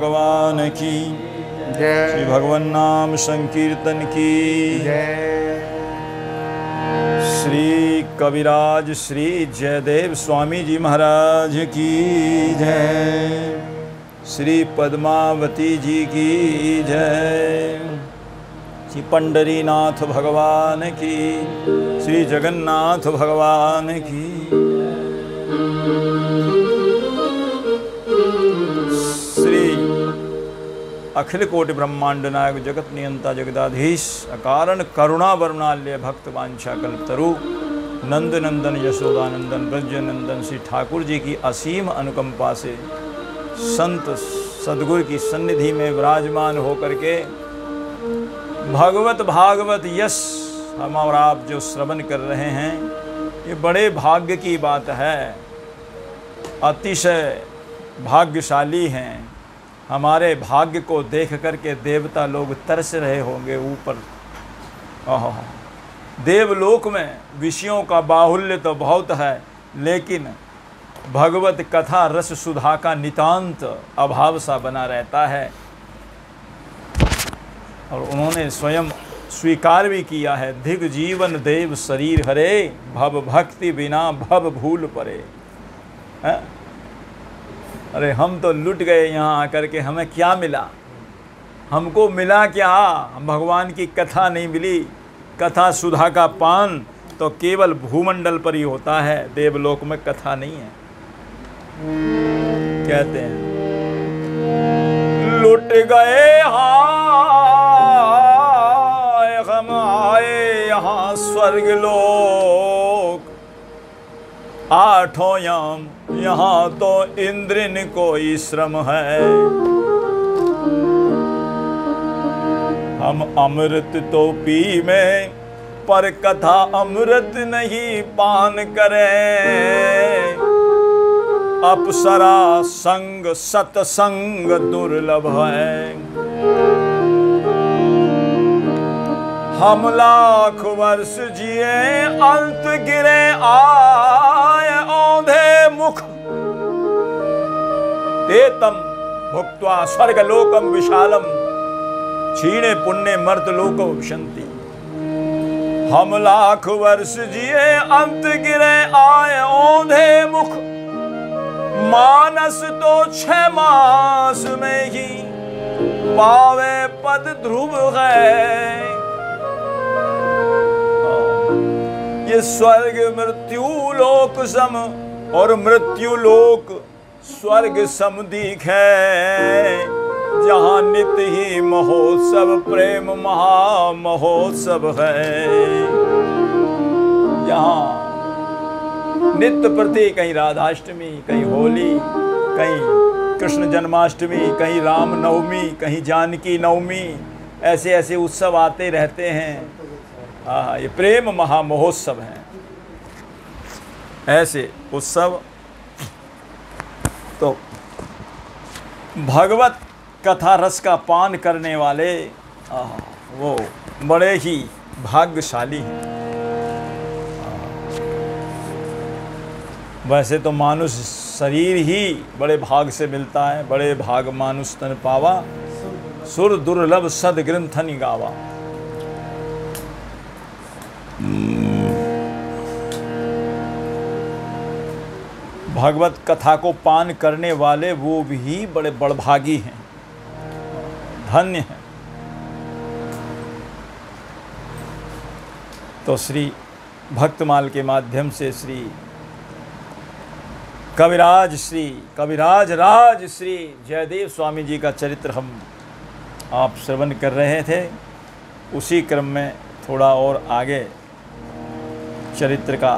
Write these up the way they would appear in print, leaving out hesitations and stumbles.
भगवान की जय। श्री भगवान नाम संकीर्तन की जय। श्री कविराज श्री जयदेव स्वामी जी महाराज की जय। श्री पद्मावती जी की जय। श्री पंडरीनाथ भगवान की, श्री जगन्नाथ भगवान की। श्री अखिल कोटि ब्रह्मांड नायक जगत नियंता जगदाधीश अकारण करुणा वर्णाल्य भक्त वांछा कल्पतरु नंद नंदन यशोदानंदन ब्रज नंदन श्री ठाकुर जी की असीम अनुकंपा से संत सद्गुरु की सन्निधि में विराजमान होकर के भगवत भागवत यश हम और आप जो श्रवण कर रहे हैं, ये बड़े भाग्य की बात है। अतिशय भाग्यशाली हैं। हमारे भाग्य को देख करके देवता लोग तरस रहे होंगे ऊपर। देवलोक में विषयों का बाहुल्य तो बहुत है, लेकिन भगवत कथा रस सुधा का नितांत अभाव सा बना रहता है। और उन्होंने स्वयं स्वीकार भी किया है, धिग जीवन देव शरीर हरे, भव भक्ति बिना भव भूल परे। है? अरे हम तो लुट गए यहाँ आकर के, हमें क्या मिला? हमको मिला क्या? हम भगवान की कथा नहीं मिली। कथा सुधा का पान तो केवल भूमंडल पर ही होता है, देवलोक में कथा नहीं है। कहते हैं लुट गए हाय हम आए यहाँ स्वर्ग लोक, आठों याम यहाँ तो इंद्रिन कोई श्रम है। हम अमृत तो पी में, पर कथा अमृत नहीं पान करें। अप्सरा संग सतसंग दुर्लभ है। हम लाख वर्ष जिए अंत गिरे आए औंधे मुख, तेतम भुक्त्वा स्वर्गलोकम विशालम, क्षीणे पुण्य मर्तलोकम विशन्ति। हम लाख वर्ष जिए अंत गिरे आए औंधे मुख, मानस तो 6 मास में ही पावे पद ध्रुव है। ये स्वर्ग मृत्यु लोक सम और मृत्यु लोक स्वर्ग सम दिखे, जहाँ नित्य ही महोत्सव प्रेम महा महोत्सव है। यहाँ नित्य प्रति कहीं राधाष्टमी, कहीं होली, कहीं कृष्ण जन्माष्टमी, कहीं राम नवमी, कहीं जानकी नवमी, ऐसे ऐसे उत्सव आते रहते हैं। ये प्रेम महा महोत्सव हैं। ऐसे उत्सव तो भगवत कथा रस का पान करने वाले वो बड़े ही भाग्यशाली हैं। वैसे तो मानुष शरीर ही बड़े भाग से मिलता है। बड़े भाग मानुष तन पावा, सुर दुर्लभ सद ग्रंथनि गावा। भगवत कथा को पान करने वाले वो भी बड़े बड़भागी हैं, धन्य हैं। तो श्री भक्तमाल के माध्यम से श्री कविराज राज श्री जयदेव स्वामी जी का चरित्र हम आप श्रवण कर रहे थे। उसी क्रम में थोड़ा और आगे चरित्र का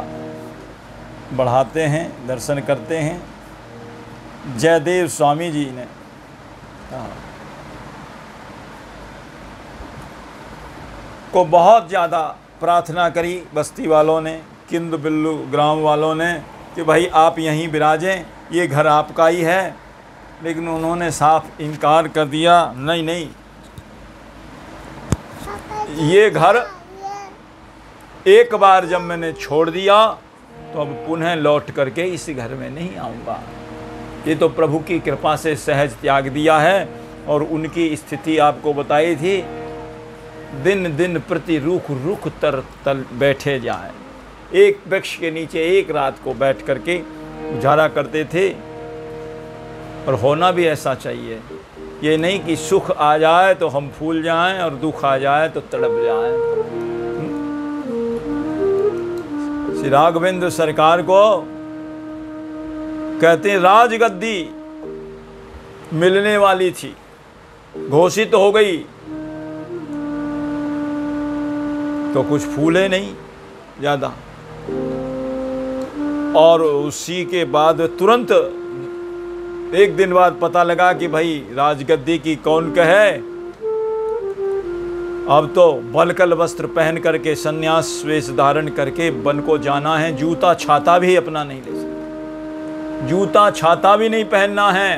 बढ़ाते हैं, दर्शन करते हैं। जयदेव स्वामी जी ने को बहुत ज़्यादा प्रार्थना करी बस्ती वालों ने, किंद बिल्लू ग्राम वालों ने, कि भाई आप यहीं विराजें, ये घर आपका ही है। लेकिन उन्होंने साफ इनकार कर दिया, नहीं नहीं, ये घर एक बार जब मैंने छोड़ दिया तो अब पुनः लौट करके इस घर में नहीं आऊँगा। ये तो प्रभु की कृपा से सहज त्याग दिया है। और उनकी स्थिति आपको बताई थी, दिन दिन प्रति रुख रुख तर तल बैठे जाए, एक वृक्ष के नीचे एक रात को बैठ करके गुजारा करते थे। और होना भी ऐसा चाहिए, ये नहीं कि सुख आ जाए तो हम फूल जाएं और दुख आ जाए तो तड़प जाएं। श्री राघवेंद्र सरकार को कहते हैं राजगद्दी मिलने वाली थी, घोषित हो गई, तो कुछ फूले नहीं ज़्यादा। और उसी के बाद तुरंत एक दिन बाद पता लगा कि भाई राजगद्दी की कौन कहे। अब तो बलकल वस्त्र पहन करके सन्यास वेश धारण करके वन को जाना है। जूता छाता भी अपना नहीं ले सकते, जूता छाता भी नहीं पहनना है,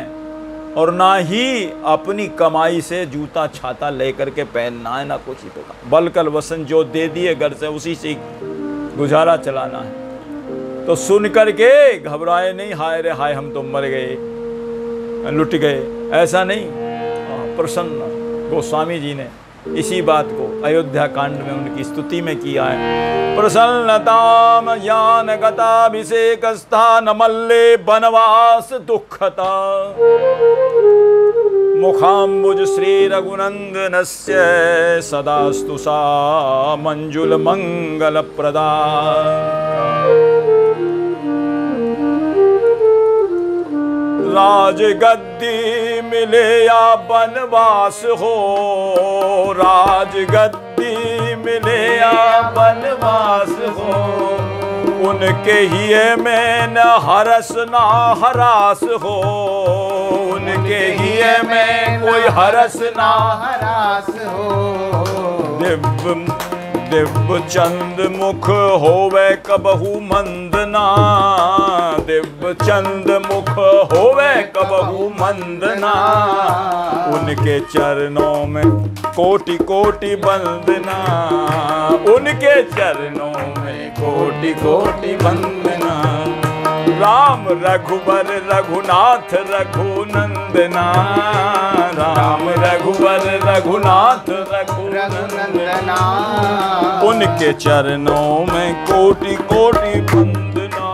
और ना ही अपनी कमाई से जूता छाता ले करके पहनना है, ना कुछ ही प्रकार। बलकल वसन जो दे दिए घर से उसी से गुजारा चलाना है। तो सुन करके घबराए नहीं, हाय रे हाय हम तो मर गए, लुट गए, ऐसा नहीं। प्रसन्न गोस्वामी जी ने इसी बात को अयोध्या कांड में उनकी स्तुति में किया है। प्रसन्नताम ज्ञान गताभिषेक स्थान मल्ले बनवास दुखता मुखाम्बुज श्री रघुनंदनस्य सदास्तु सा मंजुल मंगल प्रदा। राजगद्दी मिले या बनवास हो, राजगद्दी मिले या बनवास हो, उनके ही में न हरस ना हरास हो, उनके ही में कोई हरस ना हरास हो। दिव्य चंद मुख होवे कबहू मंदना, दिव्य चंद मुख होवे कबहू मंदना, उनके चरणों में कोटि कोटि वंदना, उनके चरणों में कोटि कोटि वंदना। राम रघुबर रघुनाथ रघुनंदना, राम रघुबर रघुनाथ रघुनंदना, उनके चरणों में कोटि कोटि वंदना,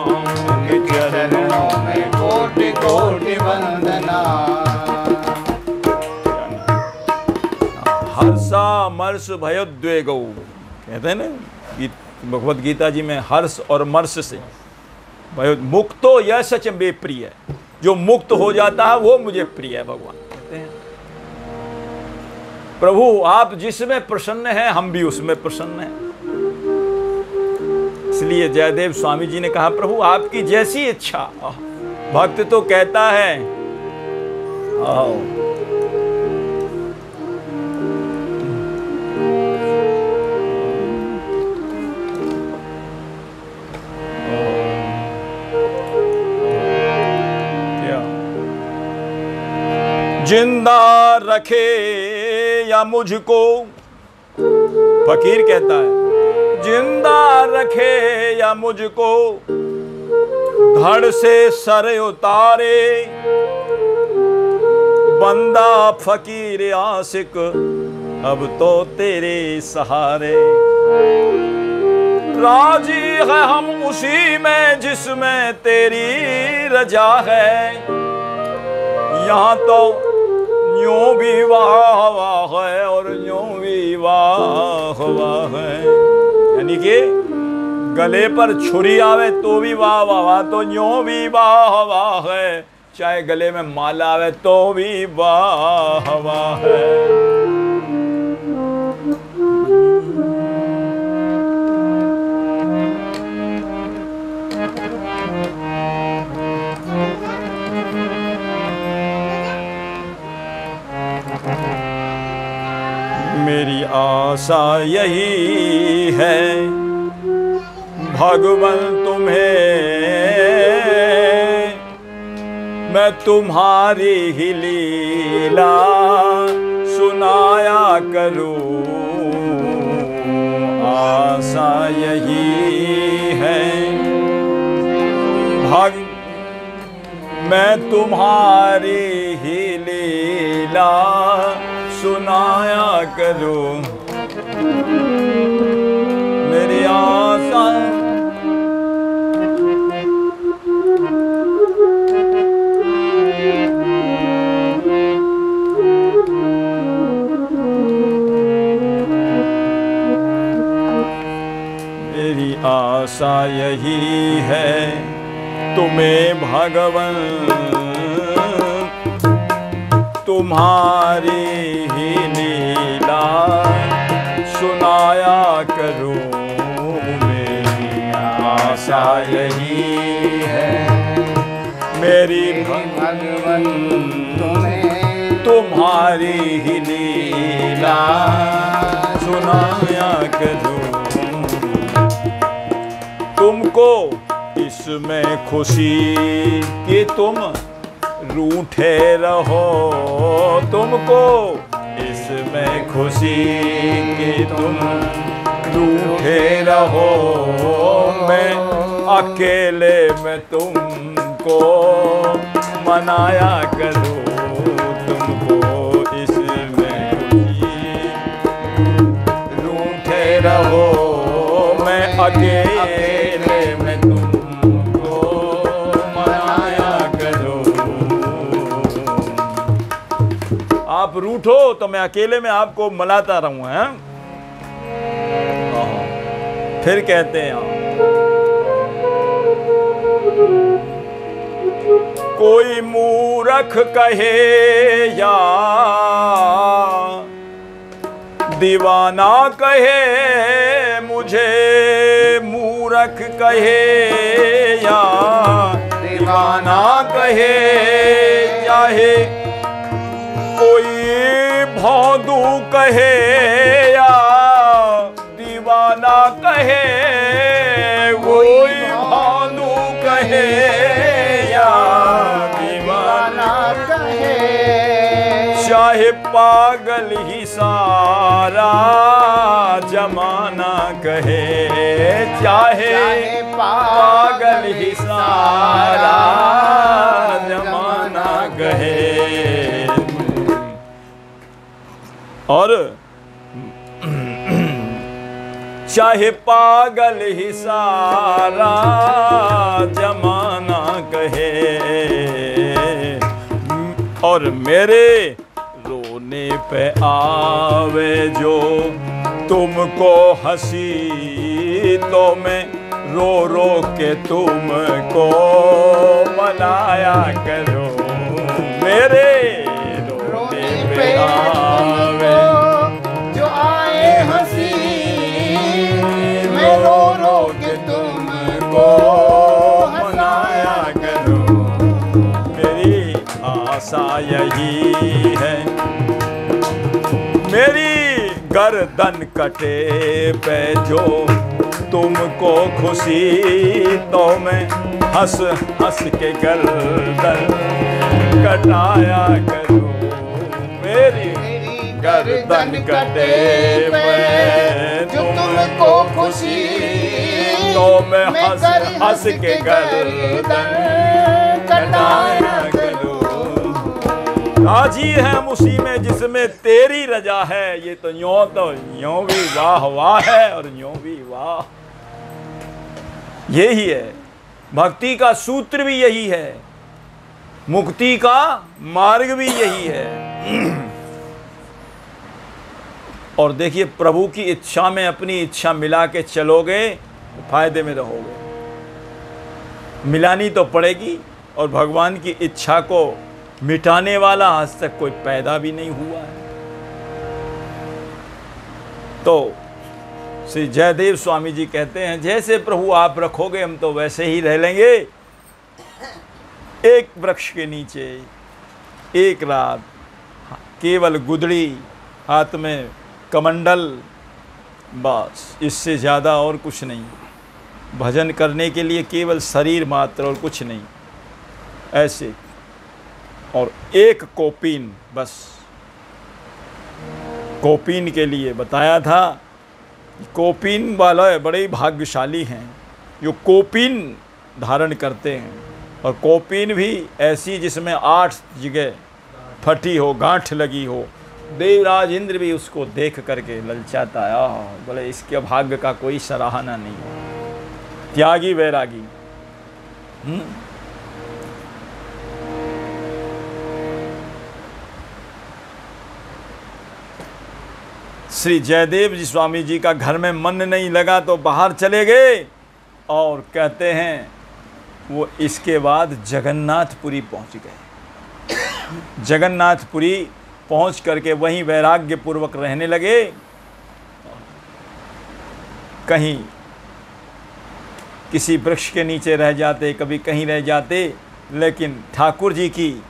उनके चरणों में कोटि कोटि वंदना। हर्षा मर्ष भयोद्वेगौ, कहते हैं ना भगवद गीता जी में, हर्ष और मर्ष से मुक्तो यह सच में प्रिय है, जो मुक्त हो जाता है वो मुझे प्रिय है। भगवान कहते हैं प्रभु आप जिसमें प्रसन्न हैं हम भी उसमें प्रसन्न हैं। इसलिए जयदेव स्वामी जी ने कहा प्रभु आपकी जैसी इच्छा। भक्त तो कहता है आओ जिंदा रखे या मुझको, फकीर कहता है जिंदा रखे या मुझको, धड़ से सर उतारे, बंदा फकीर आशिक अब तो तेरे सहारे। राजी है हम उसी में जिसमें तेरी रजा है, यहाँ तो यूं भी वाह वाह है और यूं भी वाह वाह है। यानी कि गले पर छुरी आवे तो भी वाह वाह वाह, तो यूं भी वाह वाह है, चाहे गले में माला आवे तो भी वाह वाह है। मेरी आशा यही है भगवान तुम्हें मैं तुम्हारी ही लीला सुनाया करूं। आशा यही है मैं तुम्हारी ही लीला सुनाया करूं। मेरी आशा मेरी आशा यही है तुम्हें भगवन तुम्हारी ही लीला सुनाया करूं। मेरी आशा यही है मेरी भगवन तुम्हारी ही लीला सुनाया करूं। तुमको इसमें खुशी कि तुम रूठे रहो, तुमको इसमें खुशी कि तुम रूठे रहो। मैं अकेले में तुमको मनाया करूं। तुमको इसमें खुशी रूठे रहो, मैं अकेले में तुमको मनाया करूं। आप रूठो तो मैं अकेले में आपको मनाता रहूं। हैं फिर कहते हैं कोई मूर्ख कहे या दीवाना कहे मुझे, मूर्ख कहे या दीवाना कहे, चाहे कोई भौंदू कहे या दीवाना कहे, कोई भौंदू कहे या दीवाना कहे, चाहे पागल ही सारा जमाना कहे, चाहे पागल ही सारा जमाना कहे। और चाहे पागल ही सारा जमाना कहे, और मेरे रोने पे आवे जो तुमको हंसी, तो मैं रो रो के तुमको मनाया करूं। मेरे रोने पे आवे जो आए हंसी, मैं रो रो के तुमको मनाया करूं। मेरी आशा यही है मेरी गर्दन कटे पे जो तुमको खुशी, तो मैं हंस हंस के गर्दन कटाया करूं। मेरी गर्दन कटे पे जो तुमको खुशी, तो मैं हंस हंस के गर्दन कटाया करूं। राजी है हम उसी में जिसमें तेरी रजा है, ये तो यूं भी वाह वाह है और यूं भी वाह। यही है भक्ति का सूत्र, भी यही है मुक्ति का मार्ग, भी यही है। और देखिए प्रभु की इच्छा में अपनी इच्छा मिला के चलोगे तो फायदे में रहोगे। मिलानी तो पड़ेगी, और भगवान की इच्छा को मिटाने वाला आज तक कोई पैदा भी नहीं हुआ है। तो श्री जयदेव स्वामी जी कहते हैं जैसे प्रभु आप रखोगे हम तो वैसे ही रह लेंगे। एक वृक्ष के नीचे एक रात केवल गुदड़ी, हाथ में कमंडल, बस इससे ज़्यादा और कुछ नहीं। भजन करने के लिए केवल शरीर मात्र और कुछ नहीं, ऐसे। और एक कोपीन, बस कोपीन के लिए बताया था। कोपीन वाले बड़े भाग्यशाली हैं जो कोपीन धारण करते हैं। और कौपीन भी ऐसी जिसमें 8 जगह फटी हो, गांठ लगी हो। देवराज इंद्र भी उसको देख करके ललचाता है, बोले इसके भाग्य का कोई सराहना नहीं। त्यागी वैरागी। श्री जयदेव जी स्वामी जी का घर में मन नहीं लगा तो बाहर चले गए, और कहते हैं वो इसके बाद जगन्नाथपुरी पहुंच गए। जगन्नाथपुरी पहुंच करके वहीं वैराग्य पूर्वक रहने लगे। कहीं किसी वृक्ष के नीचे रह जाते, कभी कहीं रह जाते, लेकिन ठाकुर जी की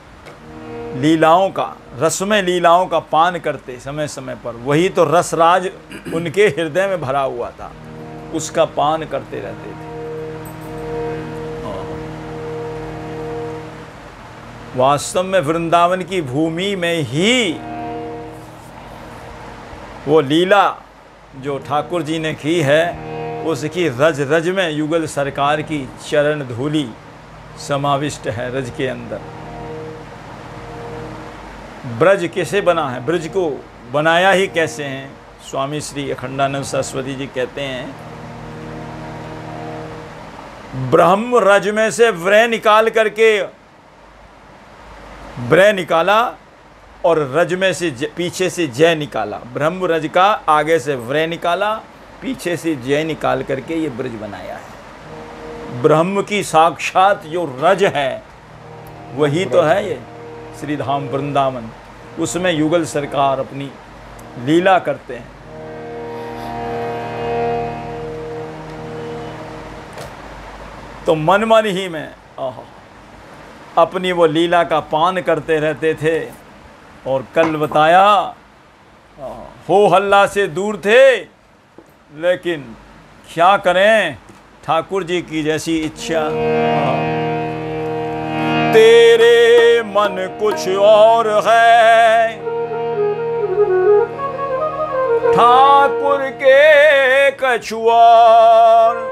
लीलाओं का, रसमय लीलाओं का पान करते समय समय पर। वही तो रसराज उनके हृदय में भरा हुआ था, उसका पान करते रहते थे। वास्तव में वृंदावन की भूमि में ही वो लीला जो ठाकुर जी ने की है, उसकी रज रज में युगल सरकार की चरण धूलि समाविष्ट है रज के अंदर। ब्रज कैसे बना है, ब्रज को बनाया ही कैसे हैं? स्वामी श्री अखंडानंद सरस्वती जी कहते हैं, ब्रह्म रज में से व्रय निकाल करके, व्रय निकाला और रज में से पीछे से जय निकाला। ब्रह्म रज का आगे से व्रय निकाला, पीछे से जय निकाल करके ये ब्रज बनाया है। ब्रह्म की साक्षात जो रज है वही तो है ये श्रीधाम वृंदावन। उसमें युगल सरकार अपनी लीला करते हैं। तो मन मन ही में अपनी वो लीला का पान करते रहते थे। और कल बताया, हो हल्ला से दूर थे, लेकिन क्या करें, ठाकुर जी की जैसी इच्छा। तेरे मन कुछ और है, ठाकुर के कछु और।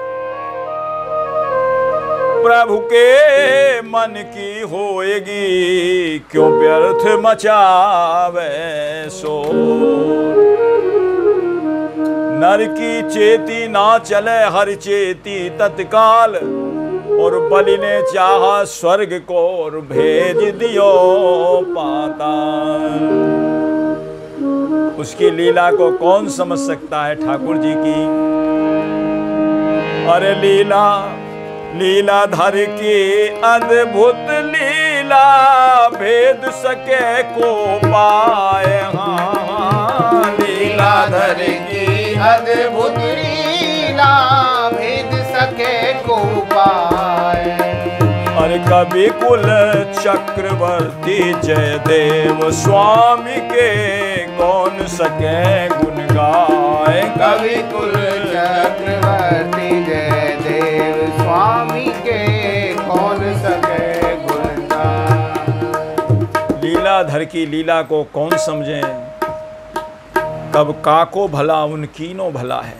प्रभु के मन की होएगी, क्यों व्यर्थ मचावे शोर। नर की चेती ना चले हर चेती तत्काल, और बलि ने चाहा स्वर्ग को और भेज दियो पाताल। उसकी लीला को कौन समझ सकता है ठाकुर जी की? अरे लीला लीलाधर की अद्भुत लीला, भेद सके को पाए। हाँ, लीलाधर की अद्भुत लीला, भेद सके को पाए। और कवि कुल चक्रवर्ती जयदेव स्वामी के, कौन सके गुण गाए। कवि कुल चक्रवर्ती जयदेव स्वामी के, कौन सके गुण गाए। लीलाधर की लीला को कौन समझे? कब काको भला उनकीनो भला है।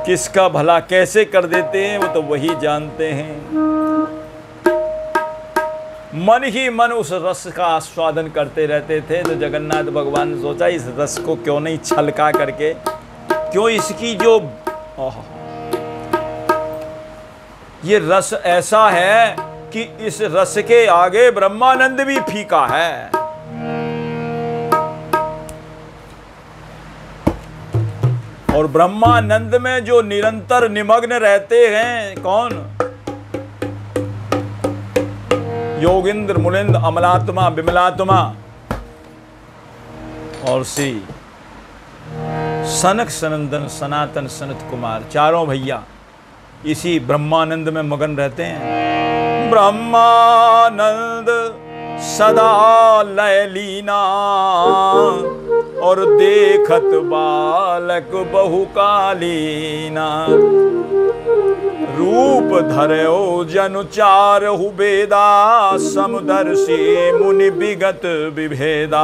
किसका भला कैसे कर देते हैं वो तो वही जानते हैं। मन ही मन उस रस का आस्वादन करते रहते थे। तो जगन्नाथ भगवान ने सोचा इस रस को क्यों नहीं छलका करके, क्यों इसकी जो ये रस ऐसा है कि इस रस के आगे ब्रह्मानंद भी फीका है। और ब्रह्मानंद में जो निरंतर निमग्न रहते हैं कौन? योगिंद्र मुनिंद्र अमलात्मा विमलात्मा और श्री सनक सनंदन सनातन सनत कुमार, चारों भैया इसी ब्रह्मानंद में मगन रहते हैं। ब्रह्मानंद सदा लय लीना, और देखत बालक बहुकालीना। रूप धरो जनु चारहु बेदा, समदर्शी मुनि विगत विभेदा।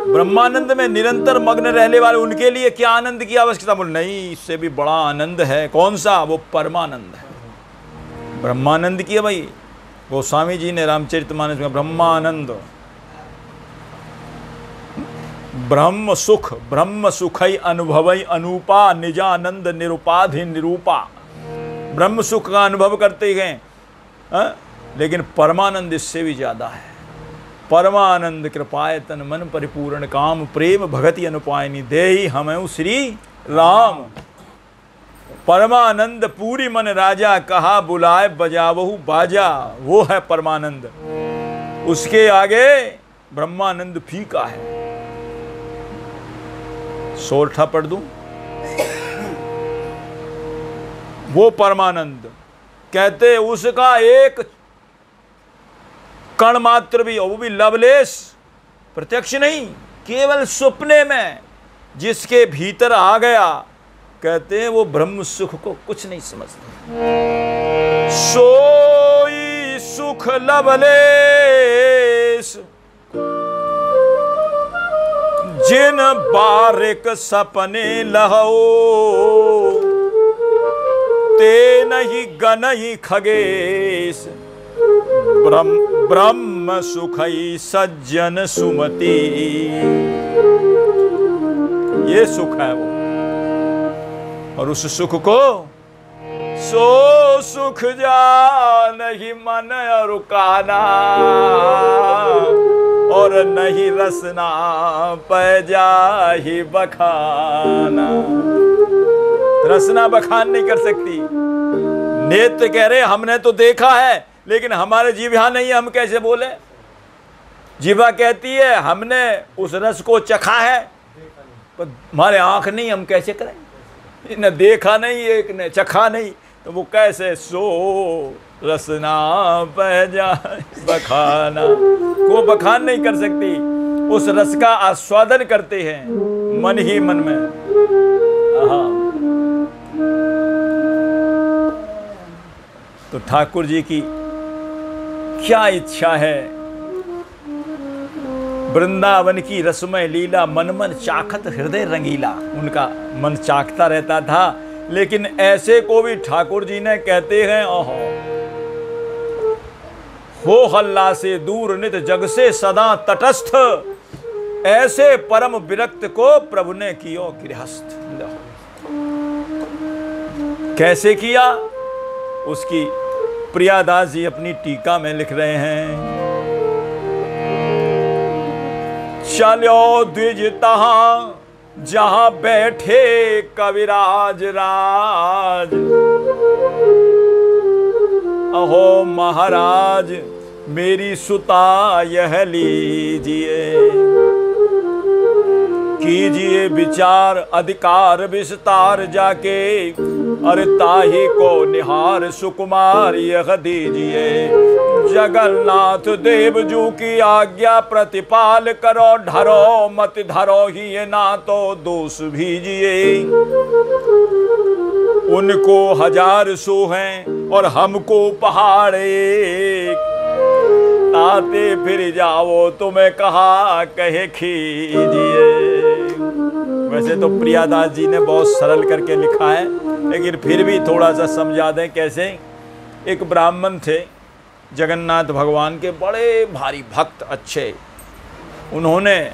ब्रह्मानंद में निरंतर मग्न रहने वाले उनके लिए क्या आनंद की आवश्यकता? बोल नहीं, इससे भी बड़ा आनंद है। कौन सा? वो परमानंद है। ब्रह्मानंद की है भाई। गोस्वामी जी ने रामचरितमानस में ब्रह्मानंद, ब्रह्म सुखई अनुभवई अनूपा निजानंद निरुपाधि निरूपा। ब्रह्म सुख का अनुभव करते हैं, लेकिन परमानंद इससे भी ज्यादा है। परमानंद कृपाय तन मन परिपूर्ण काम प्रेम भगति अनुपायनी देहि हमें श्री राम। परमानंद पूरी मन राजा कहा बुलाए बजावहु बाजा, वो है परमानंद। उसके आगे ब्रह्मानंद फीका है। सोरठा पढ़ दूं? वो परमानंद कहते उसका एक कण मात्र भी, वो भी लवलेश, प्रत्यक्ष नहीं, केवल सुपने में जिसके भीतर आ गया, कहते हैं वो ब्रह्म सुख को कुछ नहीं समझते। सोई सुख लवलेश जिन बारिक सपने लहो, ते नहीं गनहि खगेश। ब्रह्म सुखई सज्जन सुमति, ये सुख है वो। और उस सुख को सो सुख जा नहीं मन और काना, और नहीं रसना पैजा ही बखाना। रसना बखान नहीं कर सकती। नेत्र कह रहे हमने तो देखा है, लेकिन हमारे जिह्वा नहीं है, हम कैसे बोले? जिह्वा कहती है हमने उस रस को चखा है, पर हमारे आंख नहीं, हम कैसे करें? न देखा नहीं, एक ने चखा नहीं, तो वो कैसे? सो रसना पैजा बखाना, वो बखान नहीं कर सकती। उस रस का आस्वादन करते हैं मन ही मन में। तो ठाकुर जी की क्या इच्छा है? वृंदावन की रसमय लीला मन मन चाखत हृदय रंगीला। उनका मन चाखता रहता था, लेकिन ऐसे को भी ठाकुर जी ने कहते हैं ओहो हो हल्ला से दूर नित जग से सदा तटस्थ, ऐसे परम विरक्त को प्रभु ने कियो गृहस्थ। कैसे किया? उसकी प्रियादास जी अपनी टीका में लिख रहे हैं। चलो द्विज तहां जहां बैठे कविराज राज, अहो महाराज मेरी सुता यह लीजिए। कीजिए विचार अधिकार विस्तार जाके, अरे ताही को निहार सुकुमार यह दीजिए। जगन्नाथ देव जू की आज्ञा प्रतिपाल करो, ढरो मत धरो ही ये ना तो दोष भीजिए। उनको हजार सो हैं और हमको पहाड़े, आते फिर जाओ तुम्हें कहा कहे खीजिए। वैसे तो प्रियादास जी ने बहुत सरल करके लिखा है, लेकिन फिर भी थोड़ा सा समझा दें कैसे। एक ब्राह्मण थे, जगन्नाथ भगवान के बड़े भारी भक्त अच्छे। उन्होंने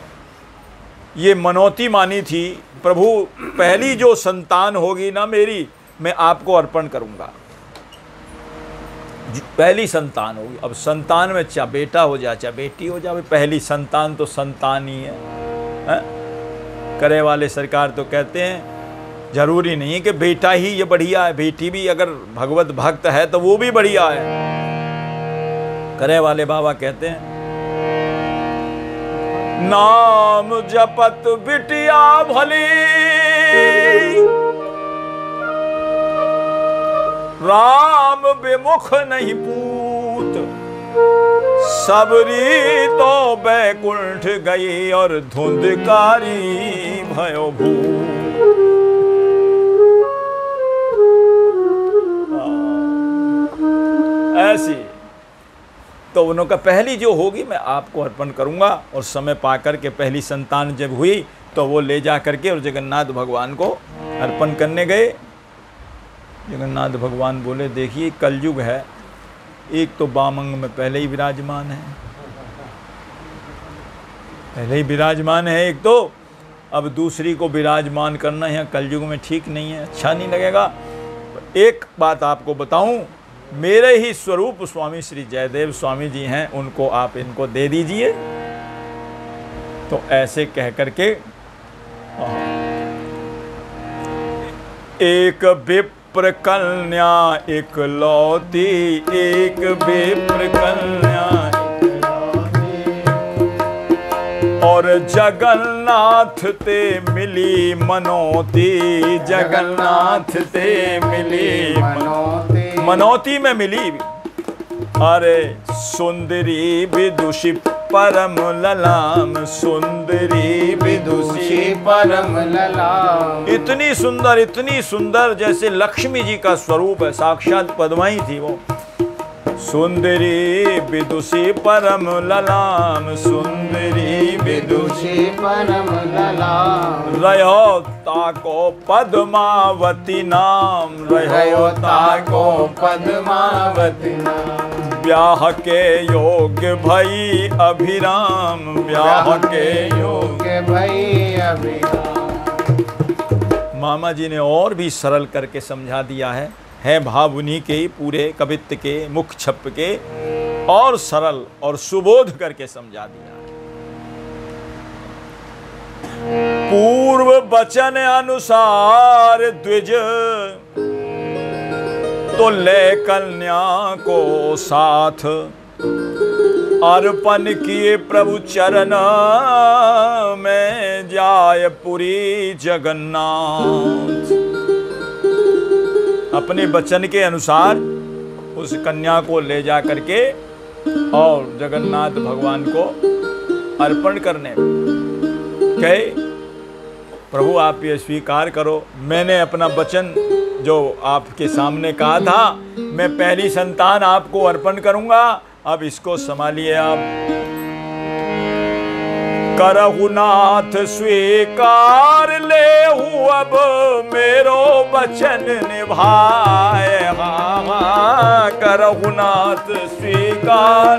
ये मनौती मानी थी, प्रभु पहली जो संतान होगी ना मेरी, मैं आपको अर्पण करूंगा। पहली संतान होगी। अब संतान में चाहे बेटा हो जाए चाहे बेटी हो जाए, पहली संतान तो संतान ही है। करे वाले सरकार तो कहते हैं जरूरी नहीं है कि बेटा ही ये बढ़िया है, बेटी भी अगर भगवत भक्त है तो वो भी बढ़िया है। करे वाले बाबा कहते हैं नाम जपत बिटिया भली, राम विमुख नहीं पूत। सबरी तो बैकुंठ गई और धुंधकारी भयो भूत। ऐसी तो उनका पहली जो होगी मैं आपको अर्पण करूंगा। और समय पाकर के पहली संतान जब हुई तो वो ले जा करके और जगन्नाथ भगवान को अर्पण करने गए। जगन्नाथ भगवान बोले देखिए कलयुग है, एक तो बामंग में पहले ही विराजमान है, एक तो अब दूसरी को विराजमान करना यहाँ कलयुग में ठीक नहीं है, अच्छा नहीं लगेगा। एक बात आपको बताऊं, मेरे ही स्वरूप स्वामी श्री जयदेव स्वामी जी हैं, उनको आप इनको दे दीजिए। तो ऐसे कह करके एक विप्र कन्या इकलौती, एक विप्र कन्या और जगन्नाथ ते मिली मनोती, जगन्नाथ ते मिली मनोती में मिली। अरे सुंदरी विदुषी परम ललाम, सुंदरी विदुषी परम ललाम। इतनी सुंदर जैसे लक्ष्मी जी का स्वरूप है, साक्षात पद्माई थी वो। सुंदरी विदुषी परम ललाम, सुंदरी विदुषी परम ललाम। रहो ताको पद्मावती नाम, रहो ताको पद्मावती नाम। ब्याह के योग्य भई अभिराम, ब्याह के योग्य भई अभिराम। मामा जी ने और भी सरल करके समझा दिया है भाव उन्हीं के, पूरे कवित्त के, मुख छप के, और सरल और सुबोध करके समझा दिया है। पूर्व वचन अनुसार द्विज तो ले कन्या को साथ, अर्पण किए प्रभु चरण में जाय पुरी जगन्नाथ। अपने वचन के अनुसार उस कन्या को ले जा करके और जगन्नाथ भगवान को अर्पण करने कहे, प्रभु आप ये स्वीकार करो, मैंने अपना वचन जो आपके सामने कहा था, मैं पहली संतान आपको अर्पण करूंगा, अब इसको संभालिए आप। करहु नाथ स्वीकार लेहु अब मेरो वचन निभाए, करहु नाथ स्वीकार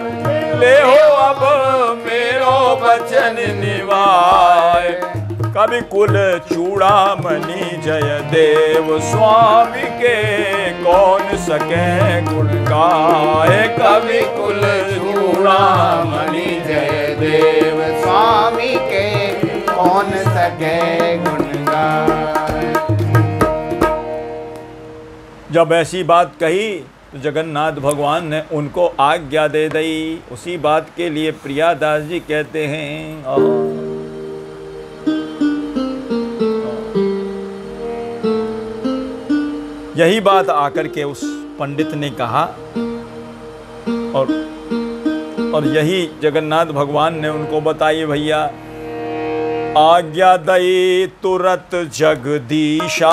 लेहु अब मेरो वचन निभाए। कवि कुल चूड़ामणि जयदेव स्वामी के कौन सके गुण गाए, कवि कुल चूड़ामणि जयदेव स्वामी के कौन सके गुण गाए। जब ऐसी बात कही तो जगन्नाथ भगवान ने उनको आज्ञा दे दी। उसी बात के लिए प्रियादास जी कहते हैं, यही बात आकर के उस पंडित ने कहा, और यही जगन्नाथ भगवान ने उनको बताई, भैया आज्ञा दई तुरत जगदीशा,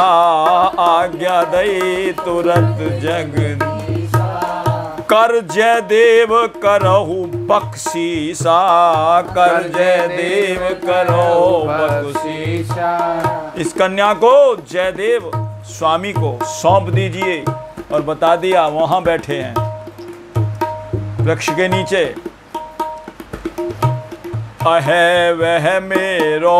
आज्ञा दई तुरत जगदीशा। कर जय देव करहु बख्शीसा, कर जय देव करो बख्शीसा। इस कन्या को जयदेव स्वामी को सौंप दीजिए। और बता दिया, वहां बैठे हैं वृक्ष के नीचे। अहे वह मेरो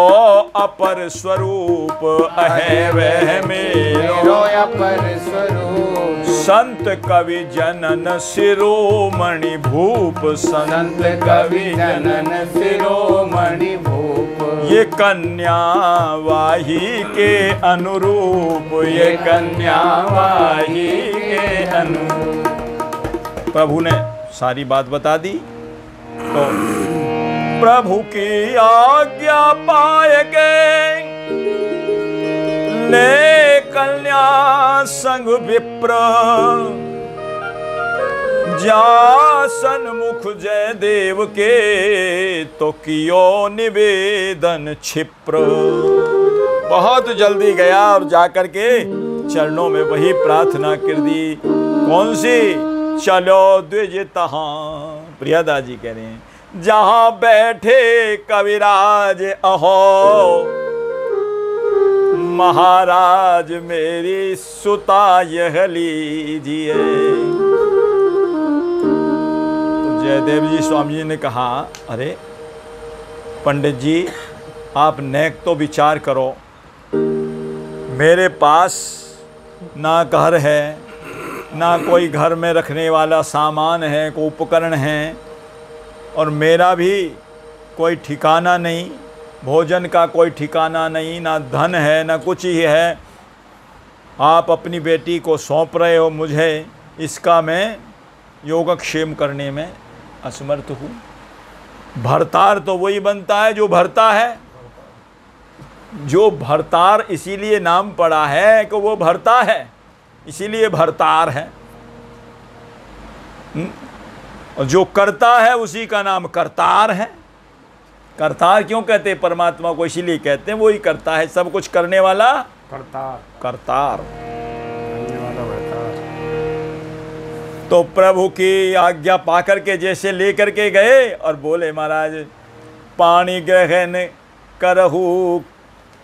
अपर स्वरूप, अहे वह मेरो अपर स्वरूप। संत कवि जनन शिरोमणि भूप, संत कवि जनन शिरोमणि भूप। ये कन्या वाही के अनुरूप, ये कन्या वाही के अनुरूप। प्रभु ने सारी बात बता दी। तो प्रभु की आज्ञा पाएंगे ले कन्या संग विप्र, जा सन्मुख जय देव के तो कियो निवेदन क्षिप्र। बहुत जल्दी गया और जाकर के चरणों में वही प्रार्थना कर दी। कौन सी? चलो द्विज तहां। प्रियादास जी कह रहे हैं, जहां बैठे कविराज अहो, महाराज मेरी सुता यह लीजिए। जयदेव जी स्वामी जी ने कहा, अरे पंडित जी, आप नेक तो विचार करो, मेरे पास ना घर है, ना कोई घर में रखने वाला सामान है, कोई उपकरण है, और मेरा भी कोई ठिकाना नहीं, भोजन का कोई ठिकाना नहीं, ना धन है, ना कुछ ही है। आप अपनी बेटी को सौंप रहे हो मुझे, इसका मैं योगक्षेम करने में असमर्थ हूँ। भरतार तो वही बनता है जो भरता है। जो भरतार इसीलिए नाम पड़ा है कि वो भरता है, इसीलिए भरतार है। और जो करता है उसी का नाम करतार है। करतार क्यों कहते हैं परमात्मा को? इसीलिए कहते हैं वही करता है, सब कुछ करने वाला करतार। करतार। करने वाला भरतार। तो प्रभु की आज्ञा पाकर के जैसे लेकर के गए और बोले, महाराज पानी ग्रहण करहु,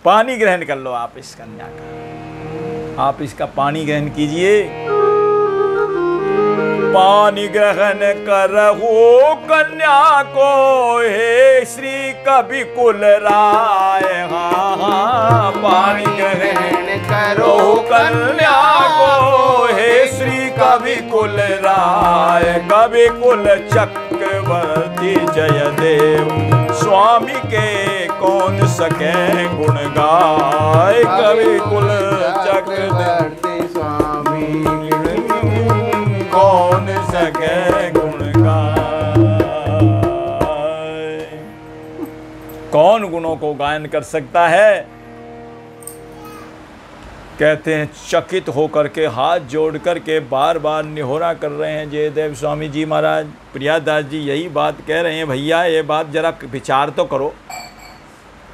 पानी ग्रहण कर लो आप इस कन्या का, आप इसका पानी ग्रहण कीजिए। पानी ग्रहण करहु कन्या को, हे श्री कवि कुल राय। हाँ, पानी ग्रहण करो कन्या को, हे श्री कवि कुल राय। कवि कुल चक्रवर्ती जयदेव स्वामी के कौन सके गुण गाय। कवि कुल चक्रवर्ती स्वामी कौन सके गुण गाय। कौन गुणों को गायन कर सकता है? कहते हैं चकित होकर के हाथ जोड़ कर के बार बार निहोरा कर रहे हैं जयदेव स्वामी जी महाराज। प्रियादास जी यही बात कह रहे हैं, भैया ये बात जरा विचार तो करो।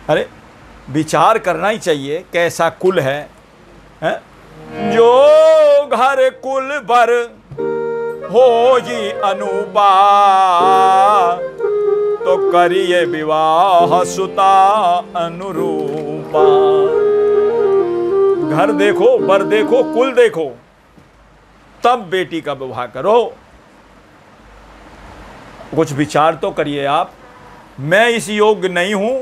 अरे विचार करना ही चाहिए, कैसा कुल है? जो घर कुल भर हो जी अनुपा, तो करिए विवाह सुता अनुरूपा। घर देखो, बर देखो, कुल देखो, तब बेटी का विवाह करो। कुछ विचार तो करिए आप। मैं इस योग्य नहीं हूं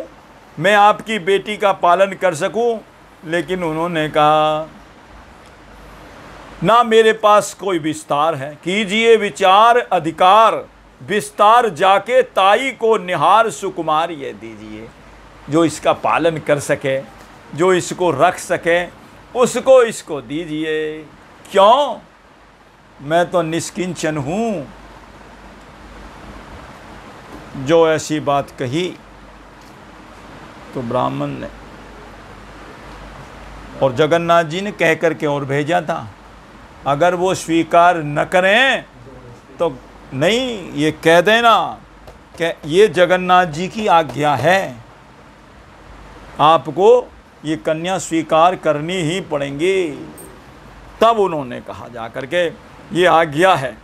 मैं आपकी बेटी का पालन कर सकूं, लेकिन उन्होंने कहा ना मेरे पास कोई विस्तार है। कीजिए विचार अधिकार, विस्तार जाके ताई को निहार सुकुमार ये दीजिए। जो इसका पालन कर सके, जो इसको रख सके, उसको इसको दीजिए। क्यों? मैं तो निष्किंचन हूं। जो ऐसी बात कही तो ब्राह्मण ने और जगन्नाथ जी ने कह करके और भेजा था। अगर वो स्वीकार न करें तो नहीं, ये कह देना कि ये जगन्नाथ जी की आज्ञा है, आपको ये कन्या स्वीकार करनी ही पड़ेंगी। तब उन्होंने कहा जा करके ये आज्ञा है।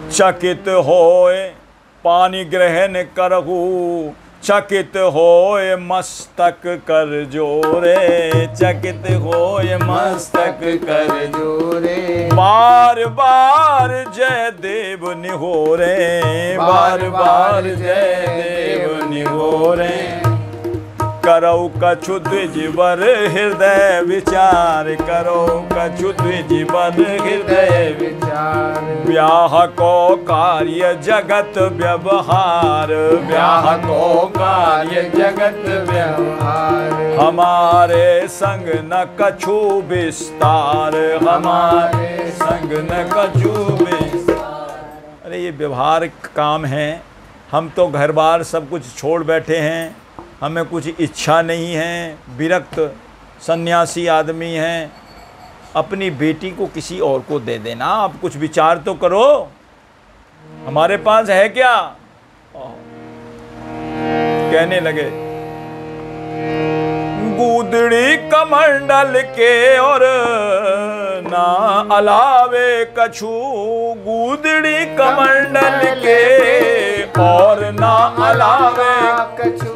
चकित होए पानी ग्रहण करहु, चकित होए मस्तक कर जोरे। चकित होए मस्तक कर जोरे। बार बार जय देव निहोरे। बार बार जय देव निहोरे। करो कछु द्विजवर हृदय विचार। करो कछु द्विजवर हृदय विचार। ब्याह को कार्य जगत व्यवहार। ब्याह को कार्य जगत व्यवहार। हमारे संग न कछु विस्तार। हमारे संग न कछु विस्तार। अरे ये व्यवहार काम है, हम तो घर बार सब कुछ छोड़ बैठे हैं, हमें कुछ इच्छा नहीं है, विरक्त सन्यासी आदमी हैं। अपनी बेटी को किसी और को दे देना। आप कुछ विचार तो करो, हमारे पास है क्या? कहने लगे गूदड़ी कमंडल के और ना अलावे कछु। गूदड़ी कमंडल के और ना अलावे कछु।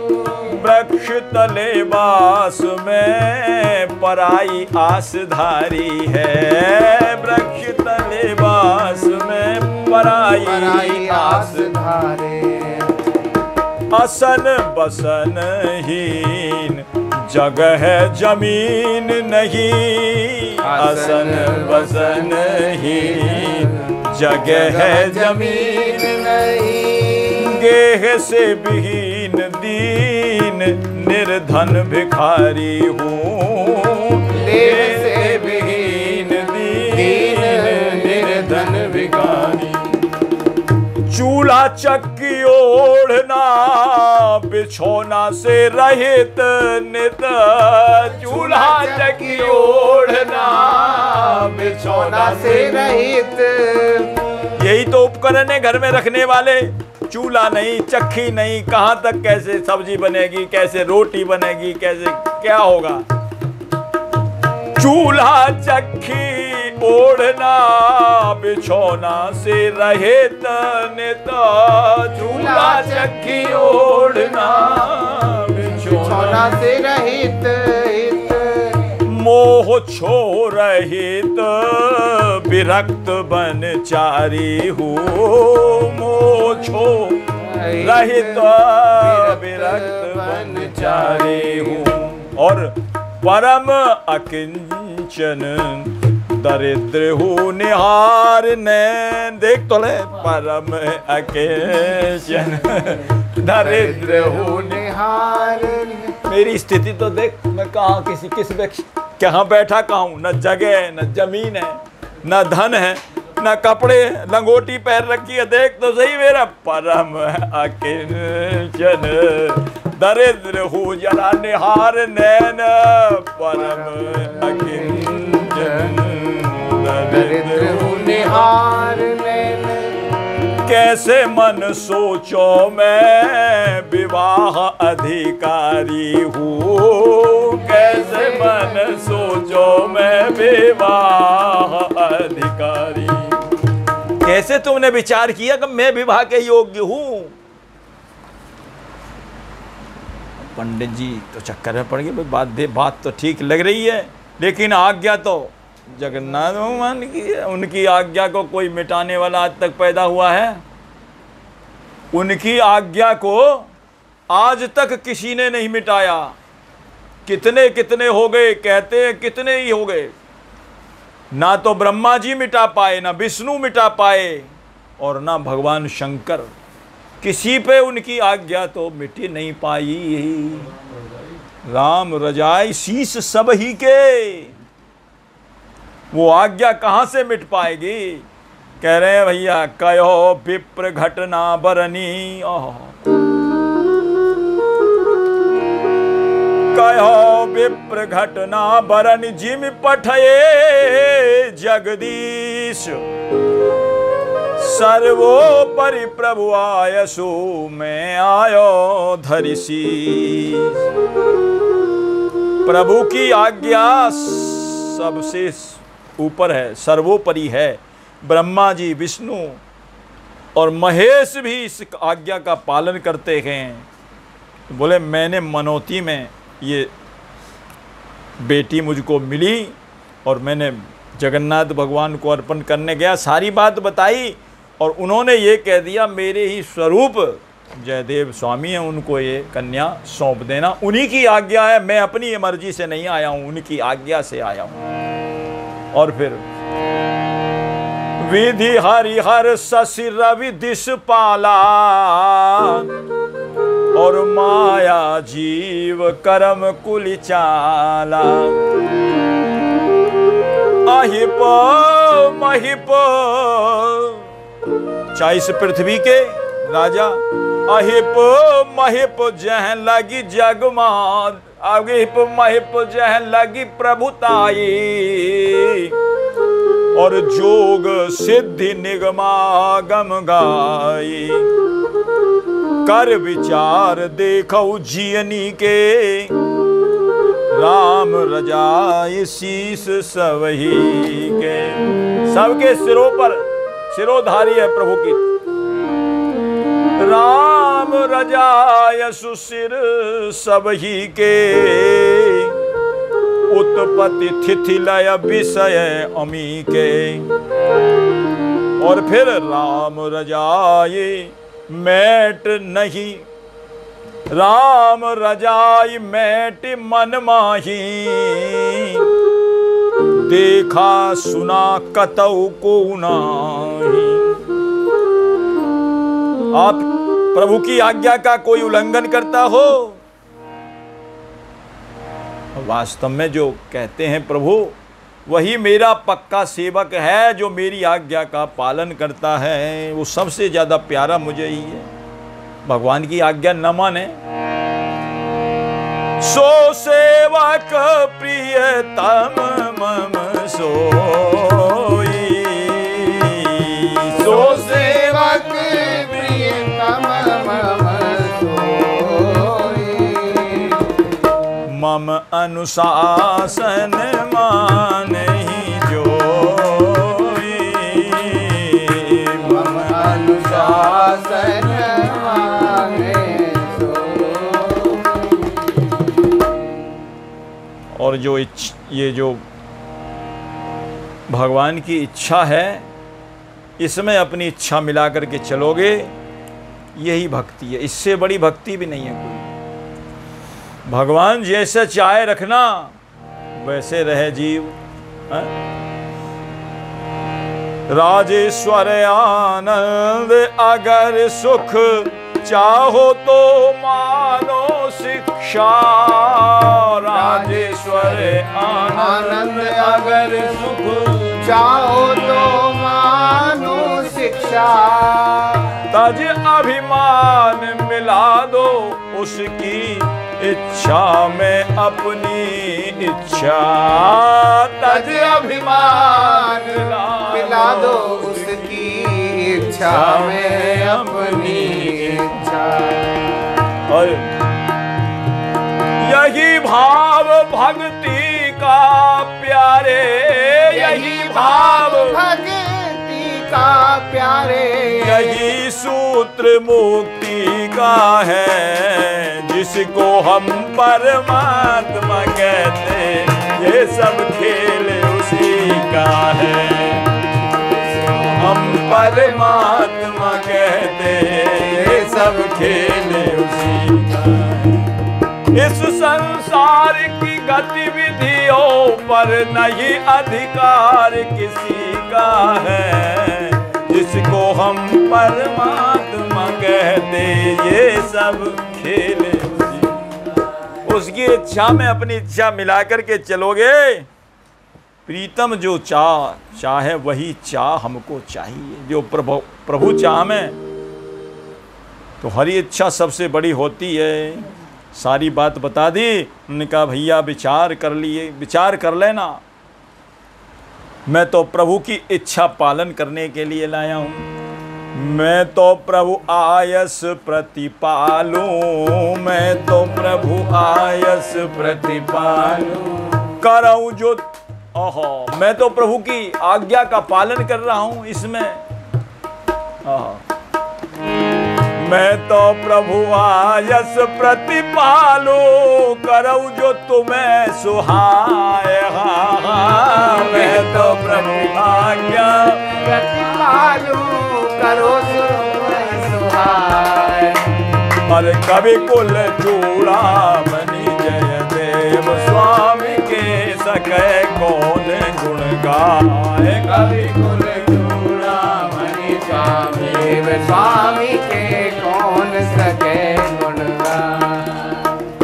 वृक्ष तले बास में पराई आस धारी है। वृक्ष तले बास में पराई आस धारे। असन बसन हीन जगह जमीन नहीं। असन बसन हीन जगह जमीन नहीं। गेह से विहीन दीन निर्धन भिखारी हूँ। गेह से विहीन दीन निर्धन भिखारी। चूल्हा चक्की ओढ़ना बिछौना से रहित नित। चूल्हा चक्की ओढ़ना बिछौना से रहित। यही तो उपकरण है घर में रखने वाले। चूल्हा नहीं, चक्की नहीं, कहाँ तक कैसे सब्जी बनेगी, कैसे रोटी बनेगी, कैसे क्या होगा। चूल्हा चक्की ओढ़ना बिछौना से रहित नित। चूल्हा चक्की ओढ़ना बिछौना से रहित हित। मोह छो रहित विरक्त बनचारी हूँ। मोह छो रहित विरक्त बनचारी हूँ। और परम अकिंचन दरिद्र हूँ निहार ने। देख तो ले, परम अकिंचन दरिद्र हूँ निहार। मेरी स्थिति तो देख, मैं कहाँ किस व्यक्ति कहाँ बैठा कहाँ हूँ। न जगह है, न जमीन है, न धन है, न कपड़े, लंगोटी पहन रखी है। देख तो सही मेरा परम अकिंचन दरिद्र हूँ जरा निहार नैन। परम अकिंचन दरिद्र हूँ निहार नैन। कैसे मन सोचो मैं विवाह अधिकारी हूँ। कैसे मन सोचो मैं विवाह अधिकारी। कैसे तुमने विचार किया कि मैं विवाह के योग्य हूँ। पंडित जी तो चक्कर में पड़ गए। बात तो ठीक लग रही है, लेकिन आज्ञा तो जगन्नाथ भगवान की है। उनकी आज्ञा को कोई मिटाने वाला आज तक पैदा हुआ है? उनकी आज्ञा को आज तक किसी ने नहीं मिटाया। कितने कितने हो गए, कहते हैं कितने ही हो गए। ना तो ब्रह्मा जी मिटा पाए, ना विष्णु मिटा पाए, और ना भगवान शंकर। किसी पे उनकी आज्ञा तो मिटी नहीं पाई। राम रजाई शीश सब ही के, वो आज्ञा कहाँ से मिट पाएगी। कह रहे हैं भैया, कयो विप्र घटना बरनी। कयो विप्र घटना बरनी जिम पठये जगदीश। सर्वोपरि प्रभु आयसु मैं आयो धरिसी। प्रभु की आज्ञा सबसे ऊपर है, सर्वोपरि है। ब्रह्मा जी, विष्णु और महेश भी इस आज्ञा का पालन करते हैं। बोले मैंने मनोती में ये बेटी मुझको मिली और मैंने जगन्नाथ भगवान को अर्पण करने गया, सारी बात बताई और उन्होंने ये कह दिया मेरे ही स्वरूप जयदेव स्वामी हैं, उनको ये कन्या सौंप देना। उन्हीं की आज्ञा है, मैं अपनी मर्जी से नहीं आया हूँ, उनकी आज्ञा से आया हूँ। और फिर विधि हरिहर शशि रवि दिश पाला और माया जीव करम कुल चाला। अहिप महिप, चाहे इस पृथ्वी के राजा, अहिप महिप जह लगी जगमान, अहिप महिप जह लगी प्रभुताई। और जोग सिद्धि निगमागम गाई, कर विचार देखो जियनी के, राम रजाई शीस सवही के। सबके सिरों पर सिरोधारी है प्रभु की। राम राम रजाय सुसिर सबही के, उत्पत्ति तिथि लय विषय अमी के। और फिर राम रजाई मैट नहीं, राम रजाई मैट मन माही, देखा सुना कतौ को नाही। आप प्रभु की आज्ञा का कोई उल्लंघन करता हो, वास्तव में जो कहते हैं प्रभु वही मेरा पक्का सेवक है, जो मेरी आज्ञा का पालन करता है, वो सबसे ज्यादा प्यारा मुझे ही है। भगवान की आज्ञा न माने सो सेवक प्रियतम मम सोई, सो सेवक प्रियतम मम सोई। मम अनुशासन मानहि जोई, मम अनुशासन माने सोई। और जो ये जो भगवान की इच्छा है, इसमें अपनी इच्छा मिला करके चलोगे, यही भक्ति है। इससे बड़ी भक्ति भी नहीं है कोई। भगवान जैसे चाहे रखना वैसे रहे जीव। राजेश्वर आनंद अगर सुख चाहो तो मानो शिक्षा, राजेश्वर आनंद अगर सुख चाहो तो मानो शिक्षा। तज अभिमान मिला दो उसकी इच्छा में अपनी इच्छा, तज अभिमान मिला दो उसकी इच्छा में अपनी इच्छा। और यही भाव भक्ति का प्यारे, यही भाव भक्ति का प्यारे, यही सूत्र मुक्ति का है, जिसको हम परमात्मा कहते, ये सब खेल उसी का है। हम परमात्मा कहते, ये सब खेल उसी का है। इस संसार की गतिविधियों पर नहीं अधिकार किसी का है, जिसको हम परमात्मा कहते, ये सब खेल उसकी इच्छा में अपनी इच्छा मिला करके चलोगे। प्रीतम जो चाहे वही चाह हमको चाहिए। जो प्रभु चाह में तो हरी इच्छा सबसे बड़ी होती है। सारी बात बता दी। उन्होंने कहा भैया विचार कर लिए, विचार कर लेना, मैं तो प्रभु की इच्छा पालन करने के लिए लाया हूँ। मैं तो प्रभु आयस प्रतिपालू, मैं तो प्रभु आयस प्रतिपालू करऊं जो, ओहो, मैं तो प्रभु की आज्ञा का पालन कर रहा हूं इसमें। मैं तो प्रभु आयस प्रतिपालू करऊं जो तुम्हें सुहाए। मैं तो प्रभु आज्ञा प्रतिपालू करो सुहाय। अरे कवि कुल चूड़ामणि जय देव स्वामी के सके कौन गुण गाए। कवि कुल चूड़ामणि स्वामी के कौन सके गुण गाए।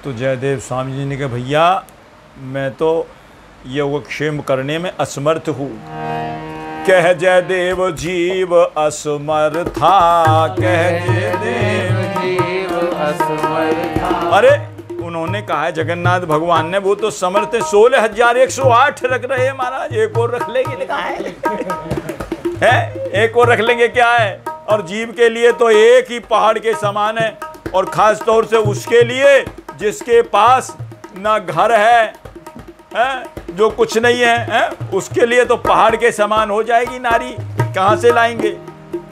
तो जयदेव स्वामी जी ने कहा भैया मैं तो योगक्षेम करने में असमर्थ हूँ। कह जयदेव जीव असमर्था, कह जयदेव जीव असमर्था। अरे उन्होंने कहा है जगन्नाथ भगवान ने, वो तो समर्थ है। 16,108 रख रहे हैं महाराज, एक और रख लेंगे लिखा है एक और रख लेंगे क्या है। और जीव के लिए तो एक ही पहाड़ के समान है, और खास तौर से उसके लिए जिसके पास ना घर है, जो कुछ नहीं है, उसके लिए तो पहाड़ के समान हो जाएगी नारी। कहाँ से लाएंगे?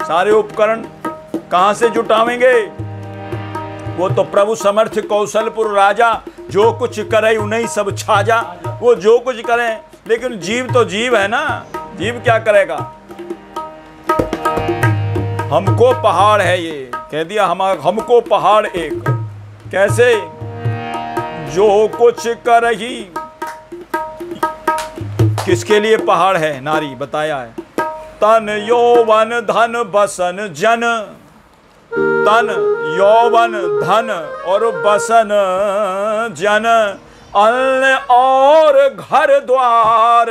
सारे उपकरण कहाँ से जुटावेंगे? वो तो प्रभु समर्थ कौशलपुर राजा, जो कुछ करे उन्हीं सब छाजा। वो जो कुछ करें, लेकिन जीव तो जीव है ना, जीव क्या करेगा? हमको पहाड़ है, ये कह दिया हमको पहाड़ एक। कैसे? जो कुछ करही, किसके लिए पहाड़ है? नारी बताया है। तन यौवन धन बसन जन, तन यौवन धन और बसन जन, अन्न और घर द्वार,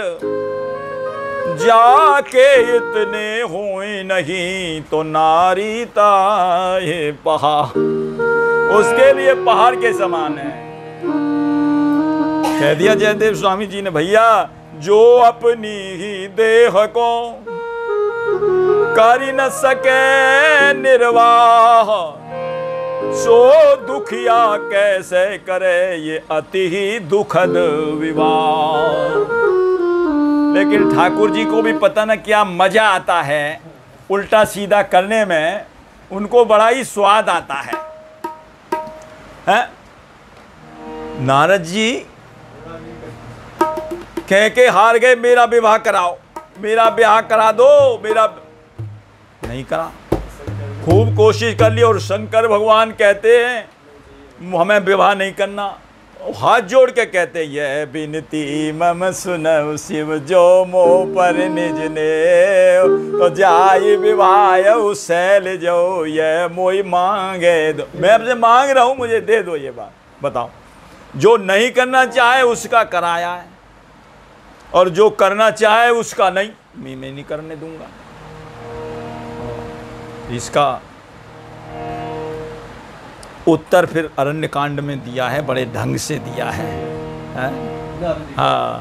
जाके इतने हुए नहीं तो नारी ताहे पहाड़। उसके लिए पहाड़ के समान है। कह दिया जयदेव स्वामी जी ने, भैया जो अपनी ही देह को कर न सके निर्वाह, सो दुखिया कैसे करे ये अति ही दुखद विवाह। लेकिन ठाकुर जी को भी पता न क्या मजा आता है उल्टा सीधा करने में, उनको बड़ा ही स्वाद आता है। हैं? नारद जी कह के हार गए, मेरा विवाह कराओ, मेरा ब्याह करा दो, मेरा नहीं करा। खूब कोशिश कर ली और शंकर भगवान कहते हैं हमें विवाह नहीं करना। हाथ जोड़ के कहते, यह बिनती मम सुनऊ शिव, जो मोह पर निज ने तो जाय विवाह शैल जो, यह मोई मांगे दो। मैं आपसे मांग रहा हूं, मुझे दे दो ये बात। बताओ, जो नहीं करना चाहे उसका कराया है, और जो करना चाहे उसका नहीं, मैं नहीं करने दूंगा। इसका उत्तर फिर अरण्य कांड में दिया है, बड़े ढंग से दिया है। हाँ,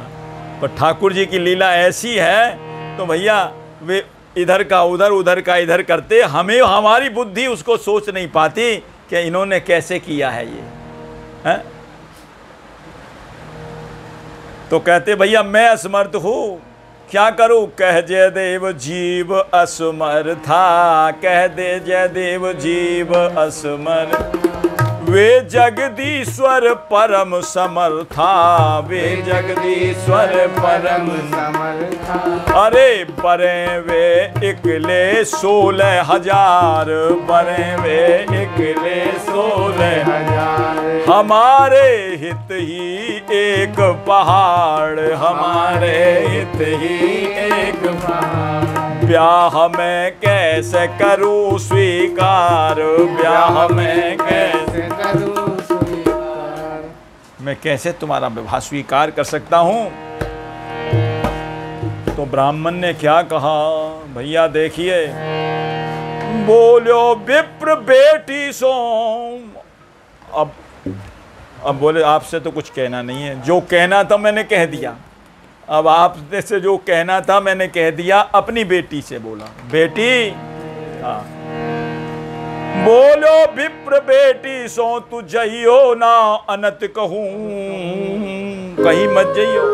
पर ठाकुर जी की लीला ऐसी है तो भैया वे इधर का उधर, उधर का इधर करते, हमें हमारी बुद्धि उसको सोच नहीं पाती कि इन्होंने कैसे किया है ये है? तो कहते भैया मैं असमर्थ हूँ, क्या करूं? कह जयदेव जीव असमर्था, कह दे जयदेव जीव असमर्थ। वे जगदीश्वर परम समर्था, वे जगदीश्वर परम समर्था। अरे बरे वे इकले 16,000, बरे वे इकले 16,000। हमारे हित ही एक पहाड़, हमारे हित ही एक पहाड़। ब्याह में कैसे करूं स्वीकार, ब्याह में कैसे करूं स्वीकार। मैं कैसे तुम्हारा विवाह स्वीकार कर सकता हूं? तो ब्राह्मण ने क्या कहा? भैया देखिए, बोलो विप्र बेटी सोम। अब बोले आपसे तो कुछ कहना नहीं है, जो कहना था मैंने कह दिया। अब आपने से जो कहना था मैंने कह दिया। अपनी बेटी से बोला, बेटी हाँ, बोलो विप्र बेटी सो तू जइयो ना अनत कहूं, कहीं मत जइयो।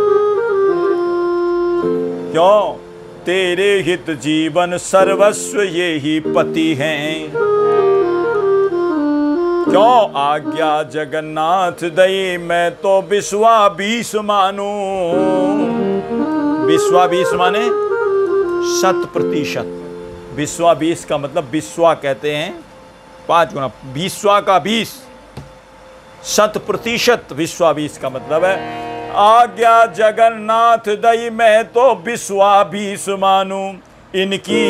क्यों? तेरे हित जीवन सर्वस्व ये ही पति हैं। क्यों? आज्ञा जगन्नाथ दई, मैं तो विश्वा 20 मानू। विश्वा 20 माने 100%। विश्वा 20 का मतलब विश्वा कहते हैं 5 गुना, विश्वा का 20, 100% विश्वा 20 का मतलब है आज्ञा जगन्नाथ दई, मैं तो विश्वा 20 मानू। इनकी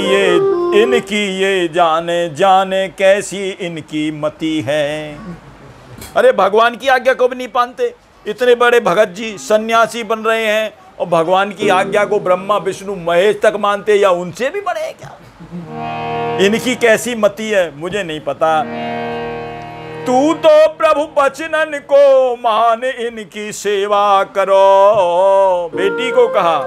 ये जाने जाने कैसी इनकी मति है। अरे भगवान की आज्ञा को भी नहीं मानते। इतने बड़े भगत जी सन्यासी बन रहे हैं और भगवान की आज्ञा को ब्रह्मा विष्णु महेश तक मानते, या उनसे भी बड़े हैं क्या? इनकी कैसी मति है मुझे नहीं पता। तू तो प्रभु बचनन को मान, इनकी सेवा करो। बेटी को कहा,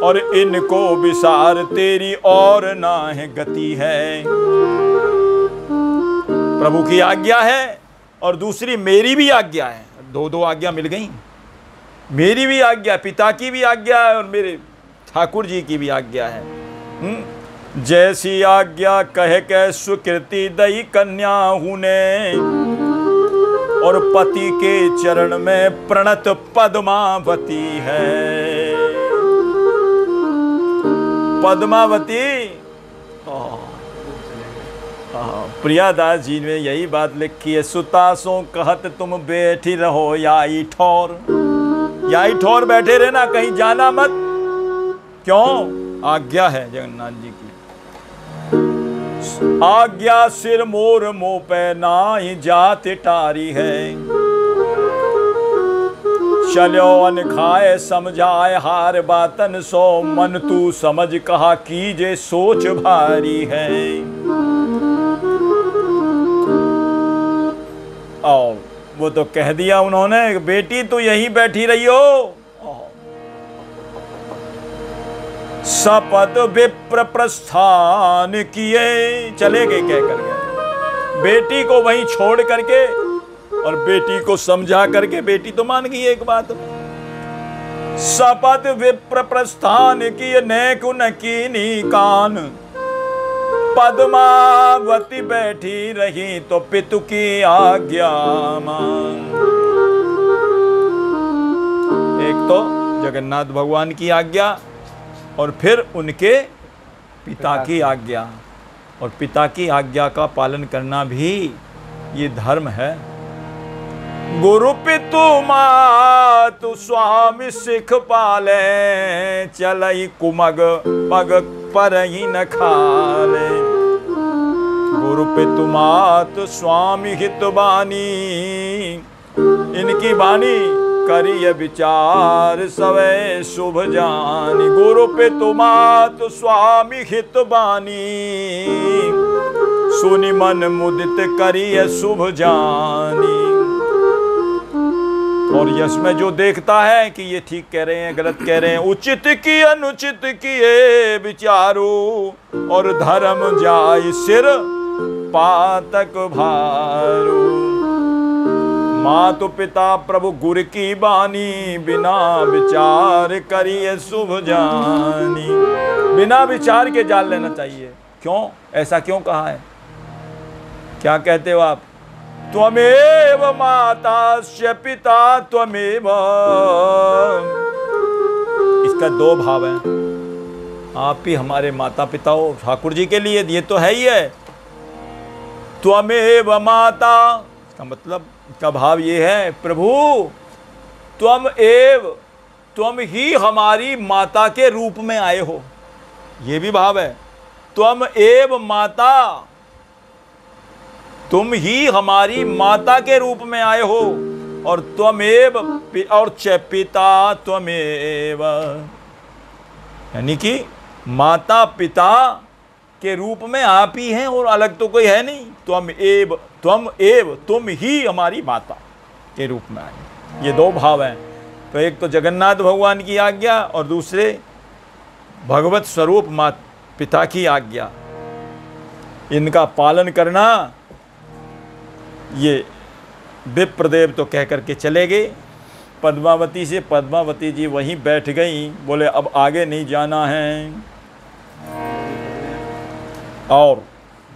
और इनको विसार तेरी और ना है गति है। प्रभु की आज्ञा है और दूसरी मेरी भी आज्ञा है। दो आज्ञा मिल गई। मेरी भी आज्ञा, पिता की भी आज्ञा है और मेरे ठाकुर जी की भी आज्ञा है। जैसी आज्ञा कह के सुकृति दई कन्या हुने, और पति के चरण में प्रणत पद्मावती है। पद्मावती, प्रियादास जी ने यही बात लिखी है, सुतासों कहत तुम बैठी रहो याई ठौर। याई ठौर बैठे रहना, कहीं जाना मत। क्यों? आज्ञा है जगन्नाथ जी की। आज्ञा सिर मोर मोह पे नाहि जात टारी है। चलो अन खाए समझाए हार बातन सो, मन तू समझ कहा कीजे सोच भारी है। और वो तो कह दिया उन्होंने, बेटी तू यहीं बैठी रही हो। सपद विप्र प्रस्थान किए, चले गए कह कर गए। बेटी को वहीं छोड़ करके और बेटी को समझा करके, बेटी तो मान गई एक बात। सपद विप्र प्रस्थान किए नेक न कीनी कान, पद्मावती बैठी रही तो पितु की आज्ञा मान। एक तो जगन्नाथ भगवान की आज्ञा और फिर उनके पिता की आज्ञा, और पिता की आज्ञा का पालन करना भी ये धर्म है। गुरु पितु मातु स्वामी सिख पाले, चलई कुमग पग पर ही न खाले। गुरु पितु मातु स्वामी हित बानी, इनकी बानी करिय विचार सवै शुभ जानी। गुरु पितु मातु स्वामी हित बानी, सुनि मन मुदित करिय शुभ जानी। और यश में जो देखता है कि ये ठीक कह रहे हैं गलत कह रहे हैं, उचित की अनुचित किए विचारू, और धर्म जाय सिर पातक भारू। मातु पिता प्रभु गुरु की बानी, बिना विचार करिए शुभ जानी। बिना विचार के जान लेना चाहिए। क्यों? ऐसा क्यों कहा है? क्या कहते हो आप? त्वमेव मातास्य पिता त्वमेव। इसका दो भाव है। आप ही हमारे माता पिता हो ठाकुर जी के लिए, ये तो है ही है। त्वमेव माता का मतलब का भाव ये है, प्रभु तुम ही हमारी माता के रूप में आए हो, ये भी भाव है। त्वम एव माता, तुम ही हमारी माता के रूप में आए हो, और त्वमेव और च पिता त्वमेव, यानी कि माता पिता के रूप में आप ही हैं और अलग तो कोई है नहीं। तुम ही हमारी माता के रूप में आए। ये दो भाव हैं। तो एक तो जगन्नाथ भगवान की आज्ञा और दूसरे भगवत स्वरूप माता पिता की आज्ञा, इनका पालन करना। ये विप्रदेव तो कह करके चले गए पद्मावती से। पद्मावती जी वहीं बैठ गई, बोले अब आगे नहीं जाना है। और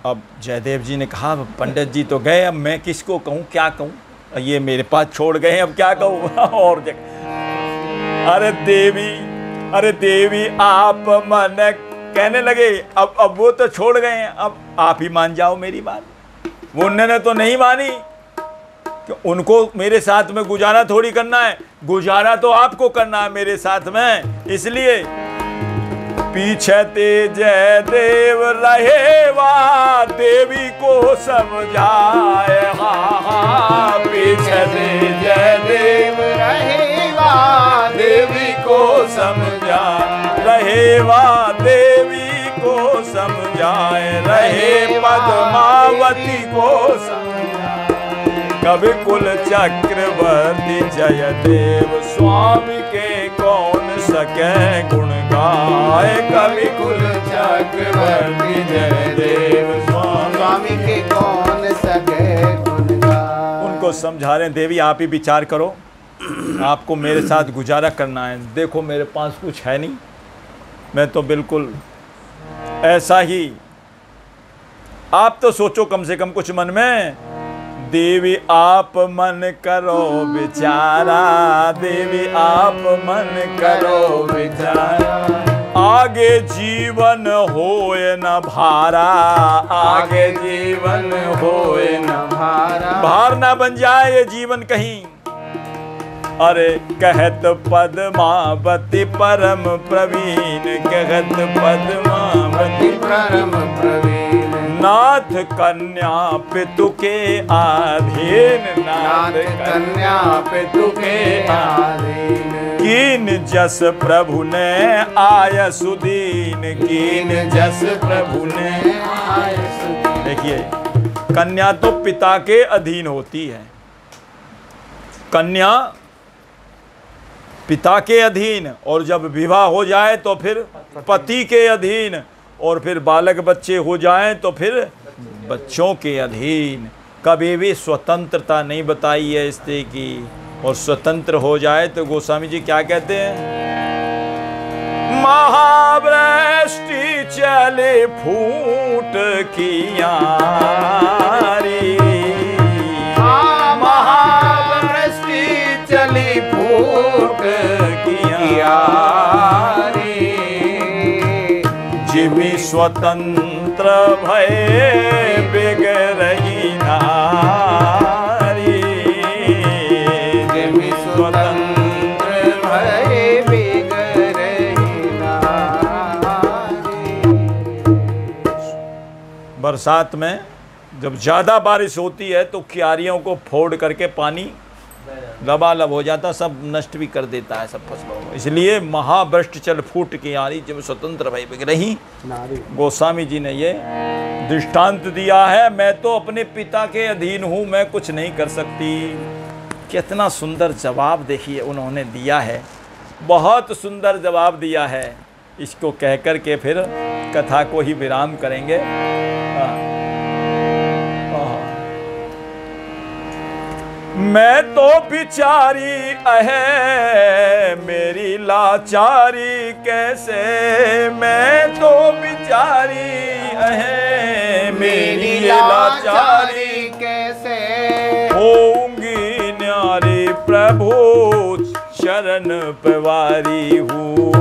अब जयदेव जी ने कहा पंडित जी तो गए, अब मैं किसको कहूँ, क्या कहूँ, ये मेरे पास छोड़ गए, अब क्या कहूँ। और जगह अरे देवी आप मन कहने लगे, अब वो तो छोड़ गए हैं, अब आप ही मान जाओ मेरी बात। वो उन्होंने तो नहीं मानी कि उनको मेरे साथ में गुजारा थोड़ी करना है, गुजारा तो आपको करना है मेरे साथ में। इसलिए पीछे जय देव रहेवा देवी को समझाए। हाँ, पीछे जय देव रहेवा देवी को समझाए, रहेवा देवी को समझाए, रहे पद्मावती को समझाए। कवि कुल चक्रवर्ती जय देव स्वामी के कौन सके गुण गाए। कवि कुल चक्रवर्ती जय देव स्वामी के कौन सके गुण गाए। उनको समझा रहे हैं, देवी आप ही विचार करो, आपको मेरे साथ गुजारा करना है। देखो मेरे पास कुछ है नहीं, मैं तो बिल्कुल ऐसा ही आप तो सोचो कम से कम कुछ मन में, देवी आप मन करो विचारा, देवी आप मन करो विचारा, आगे जीवन होए न भारा, आगे जीवन होए न भारा, भार ना बन जाए ये जीवन कहीं। अरे कहत पद्मावती परम प्रवीण, कहत पद्मावती परम प्रवीण, नाथ कन्या पितु के आधीन, नाथ कन्या पितु के आधीन, कीन जस प्रभु ने आय सुदीन, कीन जस प्रभु ने आय सुदीन। देखिए कन्या तो पिता के अधीन होती है, कन्या पिता के अधीन, और जब विवाह हो जाए तो फिर पति के अधीन, और फिर बालक बच्चे हो जाएं तो फिर बच्चों के अधीन। कभी भी स्वतंत्रता नहीं बताई है स्त्री की, और स्वतंत्र हो जाए तो गोस्वामी जी क्या कहते हैं, महावृष्टि चले फूट की यारी, महावृष्टि चली फूट की यारी, जिमी स्वतंत्र भय बिगड़ही नारी, जिमी स्वतंत्र भय बिगड़ही नारी। बरसात में जब ज़्यादा बारिश होती है तो क्यारियों को फोड़ करके पानी लबालब हो जाता, सब नष्ट भी कर देता है सब फसलों को। इसलिए महावृष्टि चल फूट की यारी, जब स्वतंत्र भई बिगड़ही नारी। गोस्वामी जी ने ये दृष्टांत दिया है, मैं तो अपने पिता के अधीन हूँ, मैं कुछ नहीं कर सकती। कितना सुंदर जवाब देखिए उन्होंने दिया है, बहुत सुंदर जवाब दिया है। इसको कह कर के फिर कथा को ही विराम करेंगे। मैं तो बिचारी अहे मेरी लाचारी कैसे, मैं तो बिचारी अहे मेरी लाचारी कैसे, होंगी न्यारी प्रभु शरण पवारी हूँ,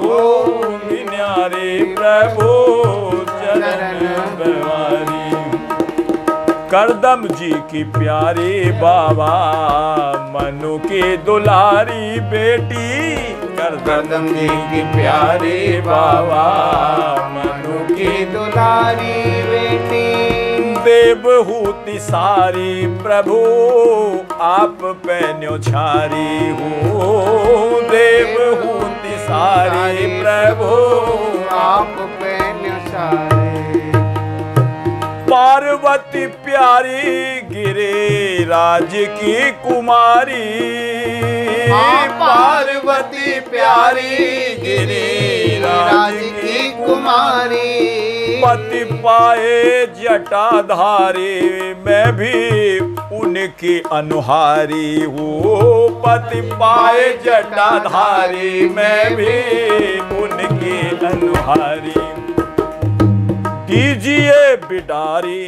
होंगी न्यारी प्रभु शरण पवारी। करदम जी की प्यारी बाबा मनु की दुलारी बेटी, करदम जी की प्यारी बाबा मनु की दुलारी बेटी, देवहूति सारी प्रभु आप पे न्योछारी हूँ, देवहूति सारी प्रभु आप पे न्योछारी। पार्वती प्यारी गिरिराज की कुमारी, पार्वती प्यारी गिरिराज की कुमारी, पति पाए जटाधारी मैं भी उनकी अनुहारी हूँ, पति पाए जटाधारी मैं भी उनकी अनुहारी। दीजिए बिडारी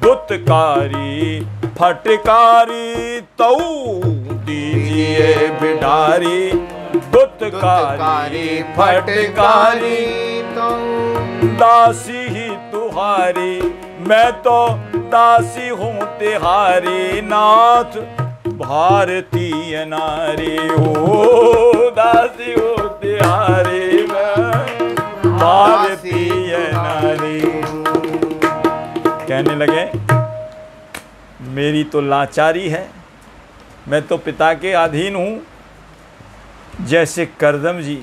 दुत्कारी फटकारी तऊ, दीजिए बिडारी दुत्कारी फटकारी तऊ, दासी ही तुहारी मैं तो दासी हूँ तिहारी, नाथ भारतीय नारी हो, दासी हूँ तिहारी मैं भारतीय नारी। कहने लगे मेरी तो लाचारी है, मैं तो पिता के अधीन हूँ। जैसे करदम जी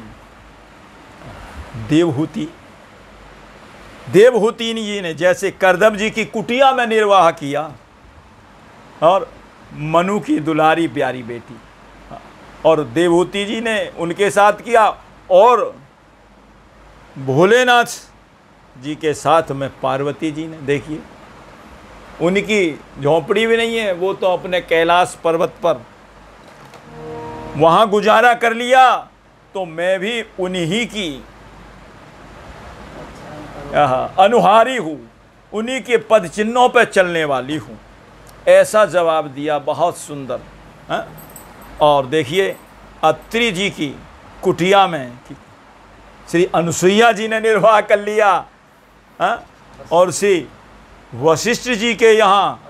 देवहूति जी ने जैसे करदम जी की कुटिया में निर्वाह किया, और मनु की दुलारी प्यारी बेटी और देवहूति जी ने उनके साथ किया, और भोलेनाथ जी के साथ में पार्वती जी ने, देखिए उनकी झोंपड़ी भी नहीं है, वो तो अपने कैलाश पर्वत पर वहाँ गुजारा कर लिया, तो मैं भी उन्हीं की अनुहारी हूँ, उन्हीं के पद चिन्हों पर चलने वाली हूँ। ऐसा जवाब दिया, बहुत सुंदर। हाँ? और देखिए अत्रि जी की कुटिया में श्री अनुसुईया जी ने निर्वाह कर लिया। हाँ? और श्री वशिष्ठ जी के यहाँ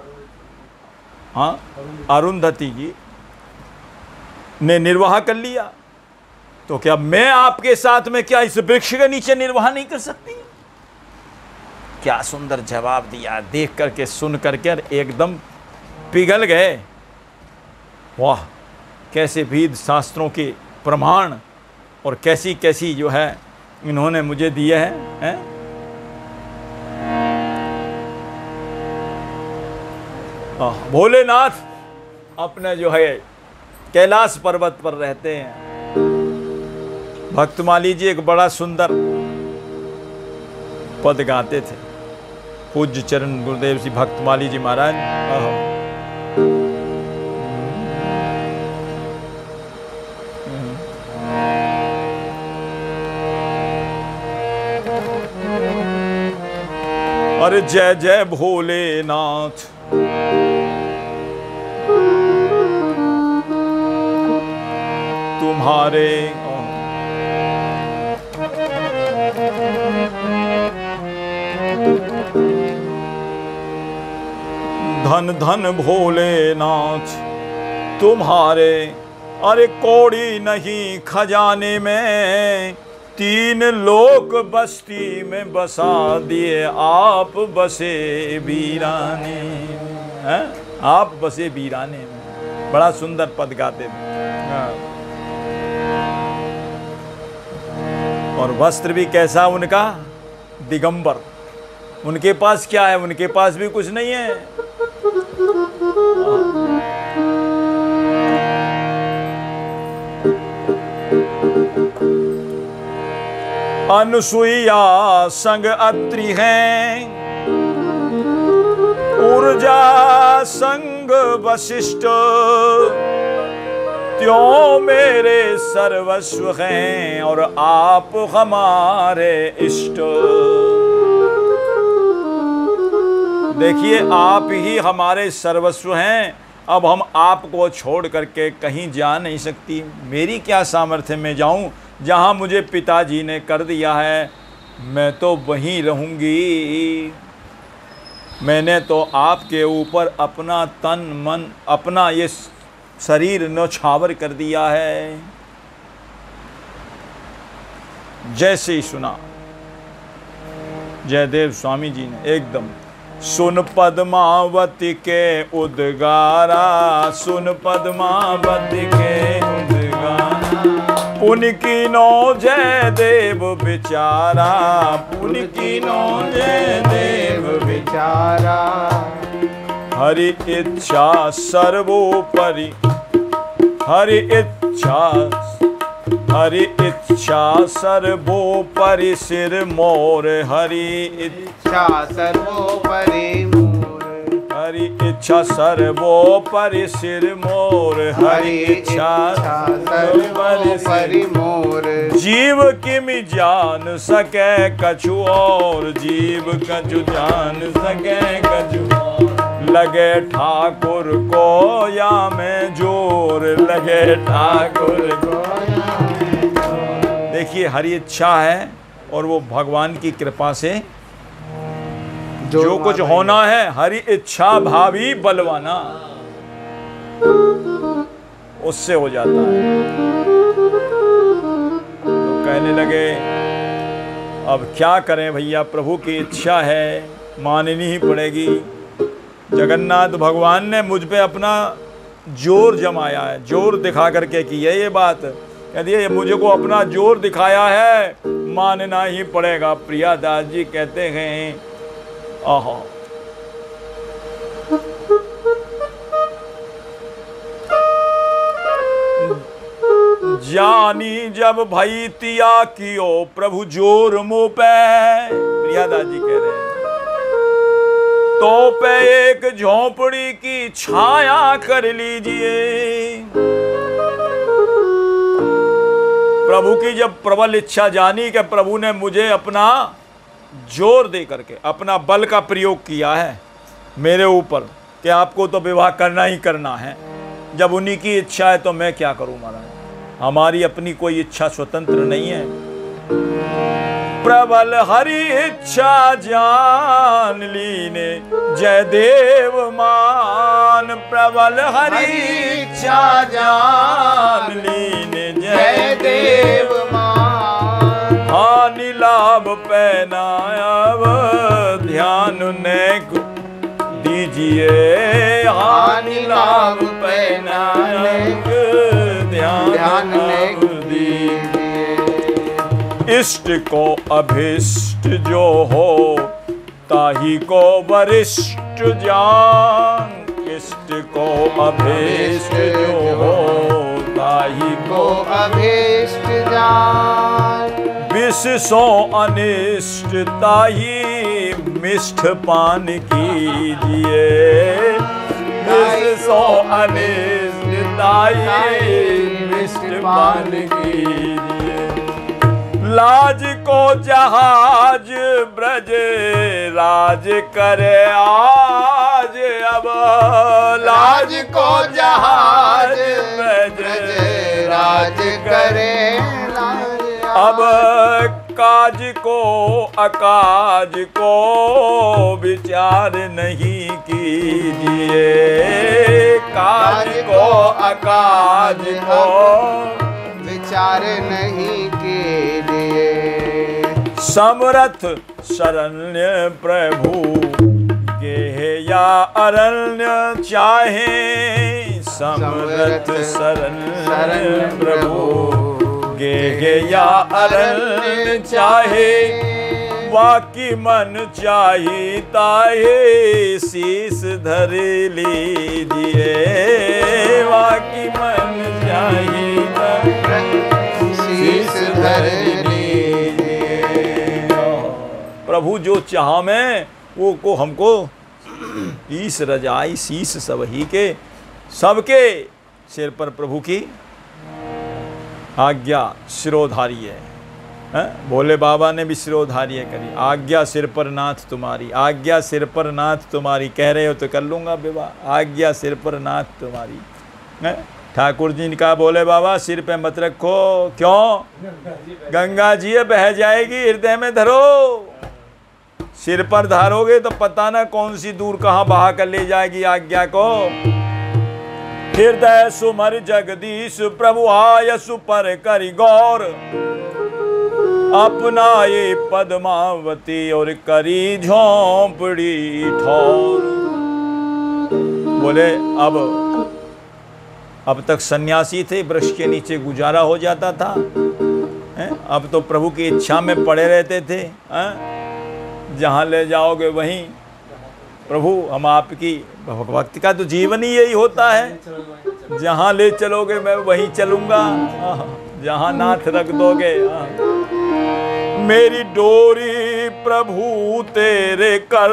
अरुंधति जी ने निर्वाह कर लिया। तो क्या मैं आपके साथ में क्या इस वृक्ष के नीचे निर्वाह नहीं कर सकती? क्या सुंदर जवाब दिया। देख करके सुन करके एकदम पिघल गए। वाह, कैसे वेद शास्त्रों के प्रमाण और कैसी कैसी जो है इन्होंने मुझे दिए हैं। भोलेनाथ अपने जो है कैलाश पर्वत पर रहते हैं। भक्तमाली जी एक बड़ा सुंदर पद गाते थे, पूज्य चरण गुरुदेव श्री भक्तमाली जी महाराज। अरे जय जय भोलेनाथ, तुम्हारे धन धन भोलेनाथ तुम्हारे, अरे कौड़ी नहीं खजाने में, 3 लोक बस्ती में बसा दिए आप बसे वीराने हैं। आप बसे वीराने में, बड़ा सुंदर पद गाते थे। और वस्त्र भी कैसा उनका, दिगंबर। उनके पास क्या है? उनके पास भी कुछ नहीं है। अनुसुईया संग अत्रि हैं, ऊर्जा संग वशिष्ठ, त्यों मेरे सर्वस्व हैं और आप हमारे इष्ट। देखिए आप ही हमारे सर्वस्व हैं, अब हम आपको छोड़ करके कहीं जा नहीं सकती। मेरी क्या सामर्थ्य में जाऊं, जहां मुझे पिताजी ने कर दिया है मैं तो वहीं रहूंगी। मैंने तो आपके ऊपर अपना तन मन, अपना ये शरीर न्यौछावर कर दिया है। जैसे ही सुना जयदेव स्वामी जी ने एकदम, सुन पद्मावती के उद्गारा, सुन पद्मावती के उद्गारा, पुन कीनो जय देव बिचारा, पुन कीनो जय देव विचारा। हरि इच्छा सर्वोपरि, हरि इच्छा, हरि इच्छा सर्वोपरि सिर मोर, हरि इच्छा सर्वोपरि मोर, हरि इच्छा सर्वोपरि सिर मोर, हरि इच्छा सर्वोपरि मोर। जीव किम जान सके कछु और, जीव कछु जान सके कछु, लगे ठाकुर को या में जोर, लगे ठाकुर को। देखिए हरि इच्छा है और वो भगवान की कृपा से जो कुछ होना है, हरि इच्छा भावी बलवाना, उससे हो जाता है। तो कहने लगे अब क्या करें भैया, प्रभु की इच्छा है, माननी ही पड़ेगी। जगन्नाथ भगवान ने मुझ पे अपना जोर जमाया है, जोर दिखा करके की है ये बात। कह दिए मुझे को अपना जोर दिखाया है, मानना ही पड़ेगा। प्रियादास जी कहते हैं, आहा जानी जब भई तिया कियो प्रभु जोर मुँह पे, प्रियादास जी कह रहे हैं, तो पे एक झोंपड़ी की छाया कर लीजिए। प्रभु की जब प्रबल इच्छा जानी कि प्रभु ने मुझे अपना जोर दे करके अपना बल का प्रयोग किया है मेरे ऊपर कि आपको तो विवाह करना ही करना है। जब उन्हीं की इच्छा है तो मैं क्या करूं महाराज, हमारी अपनी कोई इच्छा स्वतंत्र नहीं है। प्रबल हरि इच्छा जान लीने जय देव मान, प्रबल हरि इच्छा जान लीने जय देव मान। हानि लाभ पैनायब ध्यान नेक दीजिए, हानि लाभ पैनायब ध्यान नेक दीजिए। इष्ट को अभिष्ट जो हो ताही को वरिष्ठ जान, इष्ट को अभिष्ट जो हो ताही को अभीष्ट जान। विष सो अनिष्ट ताही मिष्ठ पान कीजिए, विष सो अनिष्ट ताही मिष्ठ पान कीजिए। लाज को जहाज ब्रज राज करे आज, अब लाज को जहाज ब्रज राज करे अब काज को अकाज को विचार नहीं कीजिए, काज को अकाज को विचार नहीं के लिए। समरथ शरण्य प्रभु गेह या अरण्य चाहे, समरथ शरण्य प्रभु गेह या अरण्य चाहे। बाकी मन चाहिए ताहे शीस धर लीजिए, बाकी मन चाहिए शीस धर लीजिए। प्रभु जो चाह में वो को हमको ईस रजाई शीस सब ही के, सबके सिर पर प्रभु की आज्ञा शिरोधारी है। भोले बाबा ने भी शिरोधार्य करी, आज्ञा सिर पर नाथ तुम्हारी, आज्ञा सिर पर नाथ तुम्हारी। कह रहे हो तो कर लूँगा विवाह, आज्ञा सिर पर नाथ तुम्हारी। ठाकुर जी ने कहा भोले बाबा सिर पे मत रखो, क्यों? गंगा जी बह जाएगी, हृदय में धरो। सिर पर धारोगे तो पता ना कौन सी दूर कहाँ बहा कर ले जाएगी आज्ञा को। हृदय सुमर जगदीश प्रभु आयसु पर करि गौर, अपना ये पद्मावती और करी झोंपड़ी ठौर। बोले अब तक सन्यासी थे, वृक्ष के नीचे गुजारा हो जाता था, अब तो प्रभु की इच्छा में पड़े रहते थे। जहाँ ले जाओगे वहीं प्रभु, हम आपकी भक्ति का तो जीवन ही यही होता है। जहाँ ले चलोगे मैं वहीं चलूँगा, जहाँ नाथ रख दोगे। मेरी डोरी प्रभु तेरे कर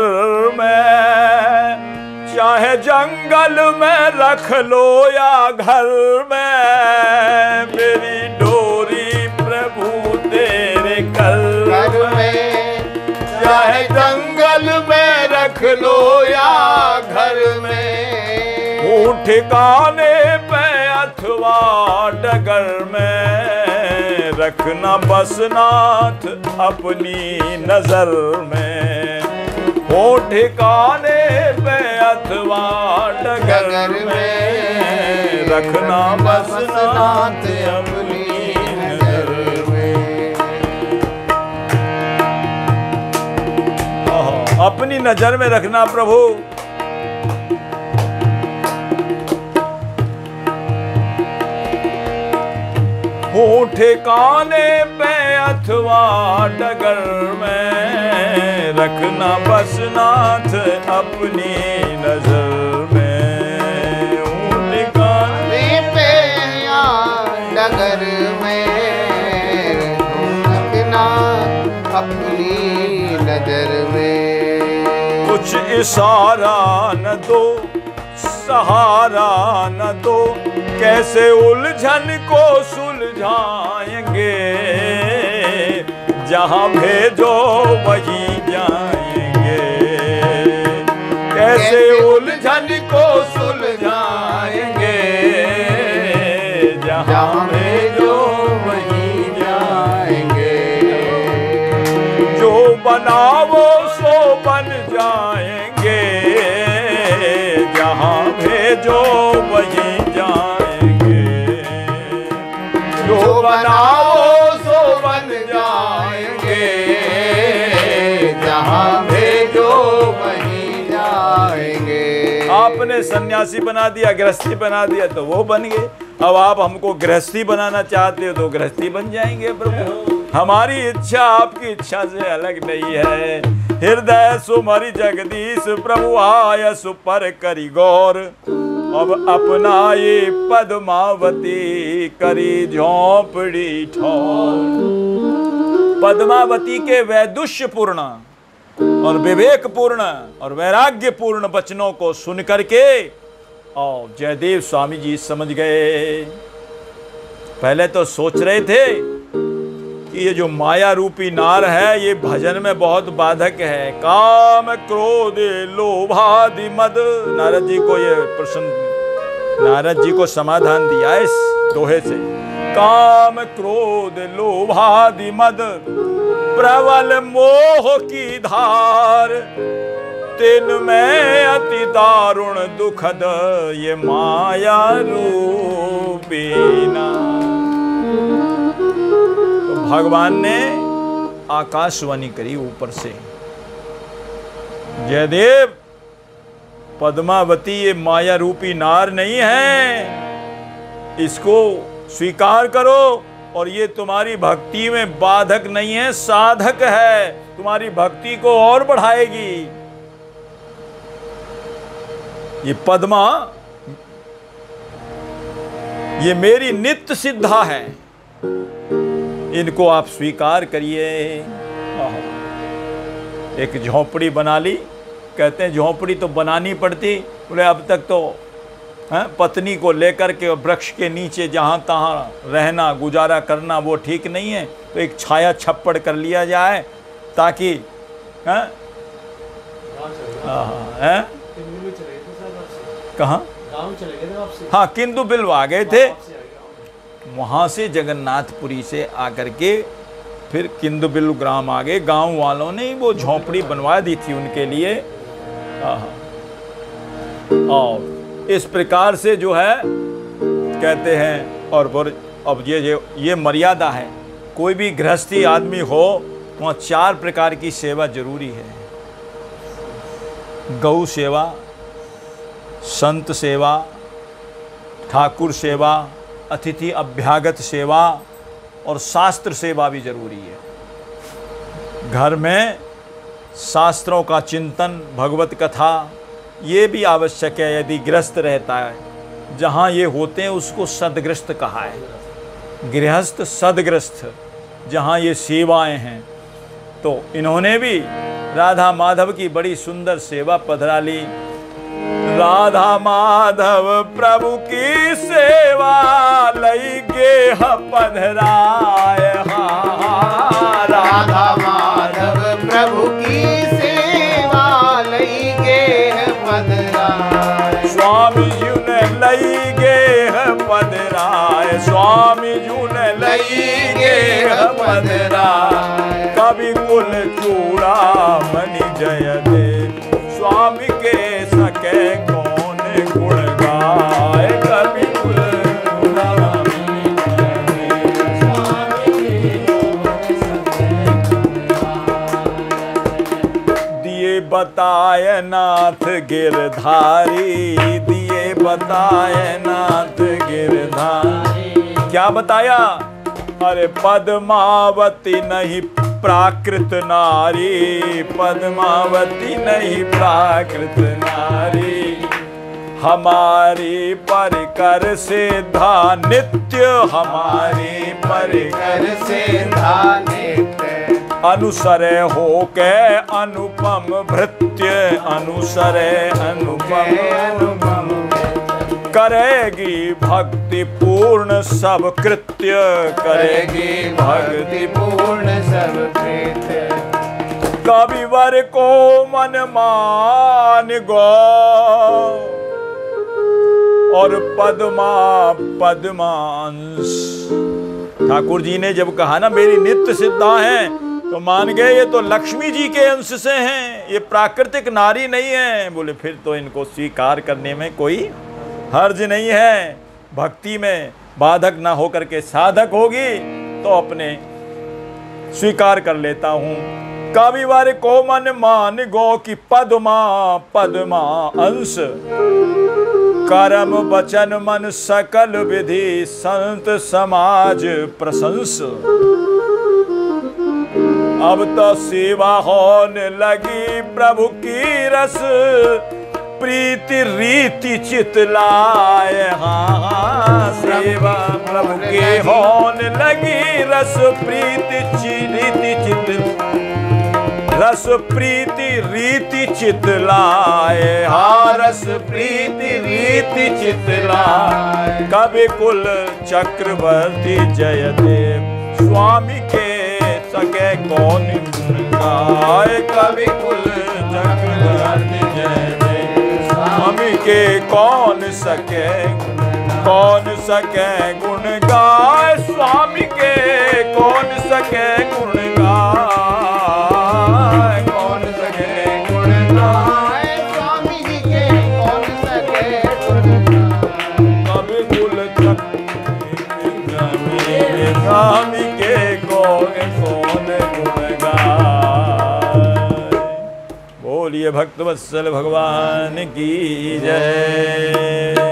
में, चाहे जंगल में रख लो या घर में। मेरी डोरी प्रभु तेरे कर में, चाहे जंगल में रख लो या घर में। ठिकाने पे अथवा डगर में, रखना बस नाथ अपनी नजर में। हो ठिकाने पे अथवा डगर में, रखना बस नाथ अपनी नजर में। अपनी नजर में रखना प्रभु। हो ठिकाने पे अथवा डगर में, रखना बस नाथ अपनी नजर में। हो ठिकाने पे या डगर में, रखना अपनी नजर में। कुछ इशारा न दो, सहारा न दो, कैसे उलझन को सुलझाएंगे। जहाँ भेजो वहीं जाएंगे। कैसे उलझन को सुलझाएंगे, जहाँ भेजो वहीं जाएंगे। जो बनाओ सो बन जाएंगे, जहाँ भेजो वहीं जाएंगे। जो बनाओ सो बन जाएंगे, जहाँ भेजो वहीं जाएंगे। आपने सन्यासी बना दिया, गृहस्थी बना दिया तो वो बन गए। अब आप हमको गृहस्थी बनाना चाहते हो तो गृहस्थी बन जाएंगे प्रभु। हमारी इच्छा आपकी इच्छा से अलग नहीं है। हृदय सुमरि जगदीश प्रभु आय सुपर करी गौर। अब अपनाए पद्मावती करी झोंपड़ी ठौर। पद्मावती के वैदुष्य पूर्ण और विवेक पूर्ण और वैराग्य पूर्ण वचनों को सुन करके और जयदेव स्वामी जी समझ गए। पहले तो सोच रहे थे कि ये जो माया रूपी नार है ये भजन में बहुत बाधक है। काम क्रोध लोभादि मद, नारद जी को ये प्रश्न, नारद जी को समाधान दिया इस दोहे से। काम क्रोध लोभादि मद प्रबल मोह की धार, तिन में अति दारुण दुखद ये माया रूपी नार। तो भगवान ने आकाशवाणी करी ऊपर से, जयदेव पद्मावती ये माया रूपी नार नहीं है, इसको स्वीकार करो और ये तुम्हारी भक्ति में बाधक नहीं है, साधक है, तुम्हारी भक्ति को और बढ़ाएगी। ये पद्मा ये मेरी नित्य सिद्धा है, इनको आप स्वीकार करिए। एक झोंपड़ी बना ली, कहते हैं झोंपड़ी तो बनानी पड़ती, बोले अब तक तो पत्नी को लेकर के वृक्ष के नीचे जहाँ तहाँ रहना गुजारा करना वो ठीक नहीं है, तो एक छाया छप्पड़ कर लिया जाए ताकि कहाँ हाँ किंतु बिल्व आ गए थे, वहाँ से जगन्नाथपुरी से आकर के फिर किंदु बिल्व ग्राम आ गए। गाँव वालों ने वो झोंपड़ी बनवा दी थी उनके लिए। और इस प्रकार से जो है कहते हैं, और अब ये मर्यादा है, कोई भी गृहस्थी आदमी हो वहाँ 4 प्रकार की सेवा जरूरी है। गौ सेवा, संत सेवा, ठाकुर सेवा, अतिथि अभ्यागत सेवा और शास्त्र सेवा भी जरूरी है। घर में शास्त्रों का चिंतन, भगवत कथा ये भी आवश्यक है यदि गृहस्थ रहता है। जहाँ ये होते हैं उसको सदगृहस्थ कहा है, गृहस्थ सदगृहस्थ। जहाँ ये सेवाएं हैं तो इन्होंने भी राधा माधव की बड़ी सुंदर सेवा पधरा ली। राधा माधव प्रभु की सेवा लई गेह पधराए। राधा माधव प्रभु की सेवा लई गेह पधराए। स्वामी जी ने लई गेह पधराए, स्वामी जी ने लई गेह पधराए। कवि कुल चूड़ा मणि जय देव, स्वामी के सके कौन गुण गाए। कवि कुल चूड़ा मणि जय देव, स्वामी के दिए बताए नाथ गिरधारी, दिए बताए नाथ गिरधारी। क्या बताया? अरे पद्मावती नहीं प्राकृत नारी, पद्मावती नहीं प्राकृत नारी। हमारी परिकर सिद्धा नित्य, हमारी परिकर सिद्धा नित्य। अनुसरे हो के अनुपम भृत्य, अनुसरे अनुपम करेगी भक्ति पूर्ण सब कृत्य, करेगी भक्ति पूर्ण सब कृत्य। कविवर को मन मान गो और पद्मा पद्मांश। ठाकुर जी ने जब कहा ना मेरी नित्य सिद्धा है, तो मान गए ये तो लक्ष्मी जी के अंश से हैं, ये प्राकृतिक नारी नहीं है। बोले फिर तो इनको स्वीकार करने में कोई हर्ज नहीं है। भक्ति में बाधक ना होकर के साधक होगी तो अपने स्वीकार कर लेता हूं। कविवर को मन मान गो कि पद्मा पद्मा अंश, कर्म वचन मन सकल विधि संत समाज प्रशंस। अब तो सेवा होने लगी प्रभु की रस, प्रीति रीति चित लाए। हाँ सेवा प्रभु के होने लगी रस, प्रीति रीति चित, रस प्रीति रीति चित लाए। हाँ रस प्रीति रीति चित लाए। कवि कुल चक्रवर्ती जयदेव, स्वामी के सके कौन गाए। कवि कुल चक्रवर्ती जयदेव, स्वामी के कौन सके गुण गाए। स्वामी के कौन सके गुण गाए। स्वामी के कौन गुण गाए। बोलिए भक्तवत्सल भगवान की जय।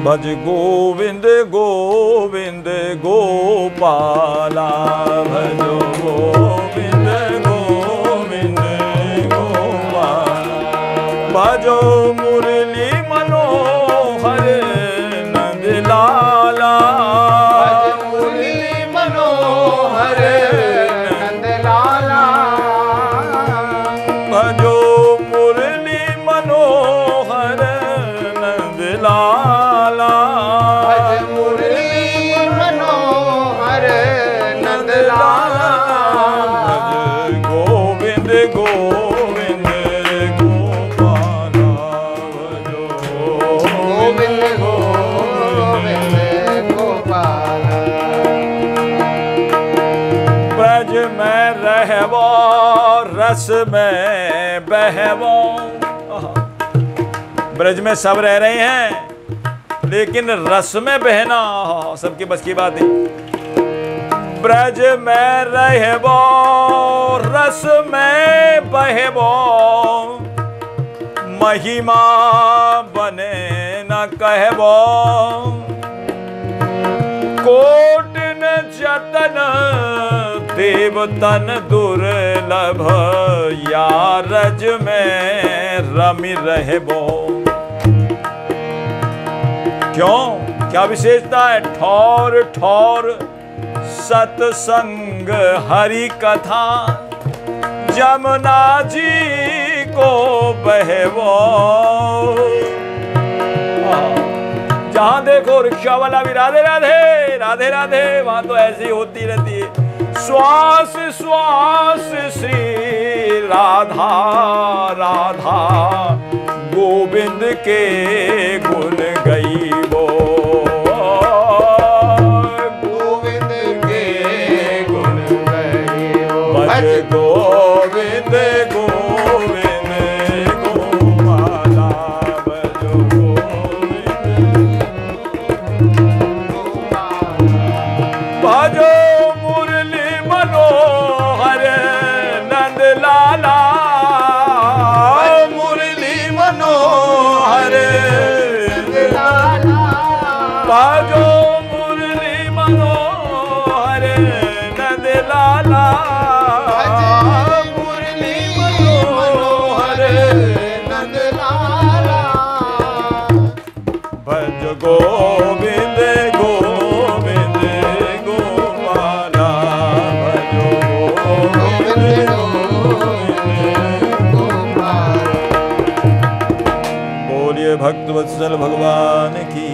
भज गोविंद गोविंद गोपाला, भजो गोविंद गोविंद गोपाला। भजो मुरली मनोहर नंदलाला, भज मुरली मनोहर नंदलाला। भजो मुरली मनोहर नंदलाला, भज मुरली मनोहर नंदलाला। भज गोविंद गोविंद गोपाला, भजो गोविंद गोविंद गोपाला। ब्रज में रहबो रस में बहबो। ब्रज में सब रह रहे हैं लेकिन रस में बहना सबके बस की बात है। ब्रज में रहबो रस में बहबो, महिमा बने न कहबो। कोट न जतन देवतन दुर्लभ, या रज में रमि रहबो। क्यों क्या विशेषता है? ठौर ठौर सतसंग हरि कथा, जमुना जी को बहबो। जहां देखो रिक्शा वाला भी राधे राधे राधे राधे, वहां तो ऐसी होती रहती है। श्वास श्वास श्री राधा राधा, गोविंद के गुण गई वो। गोविंद के गुण गई वो। भज गोविंद गोविंद गोपाला, भजो गोविंद भजो मुरली मनोहर नंदलाला। मुरली मनोहर नंदलाला। भजो मुरली मनोहर नंदलाला। भज मुरली मनोहर नंदलाला। भज गोविंद गोविंद गोपाला, भजो गोविंद गोविंद। भक्तवत्सल भगवान की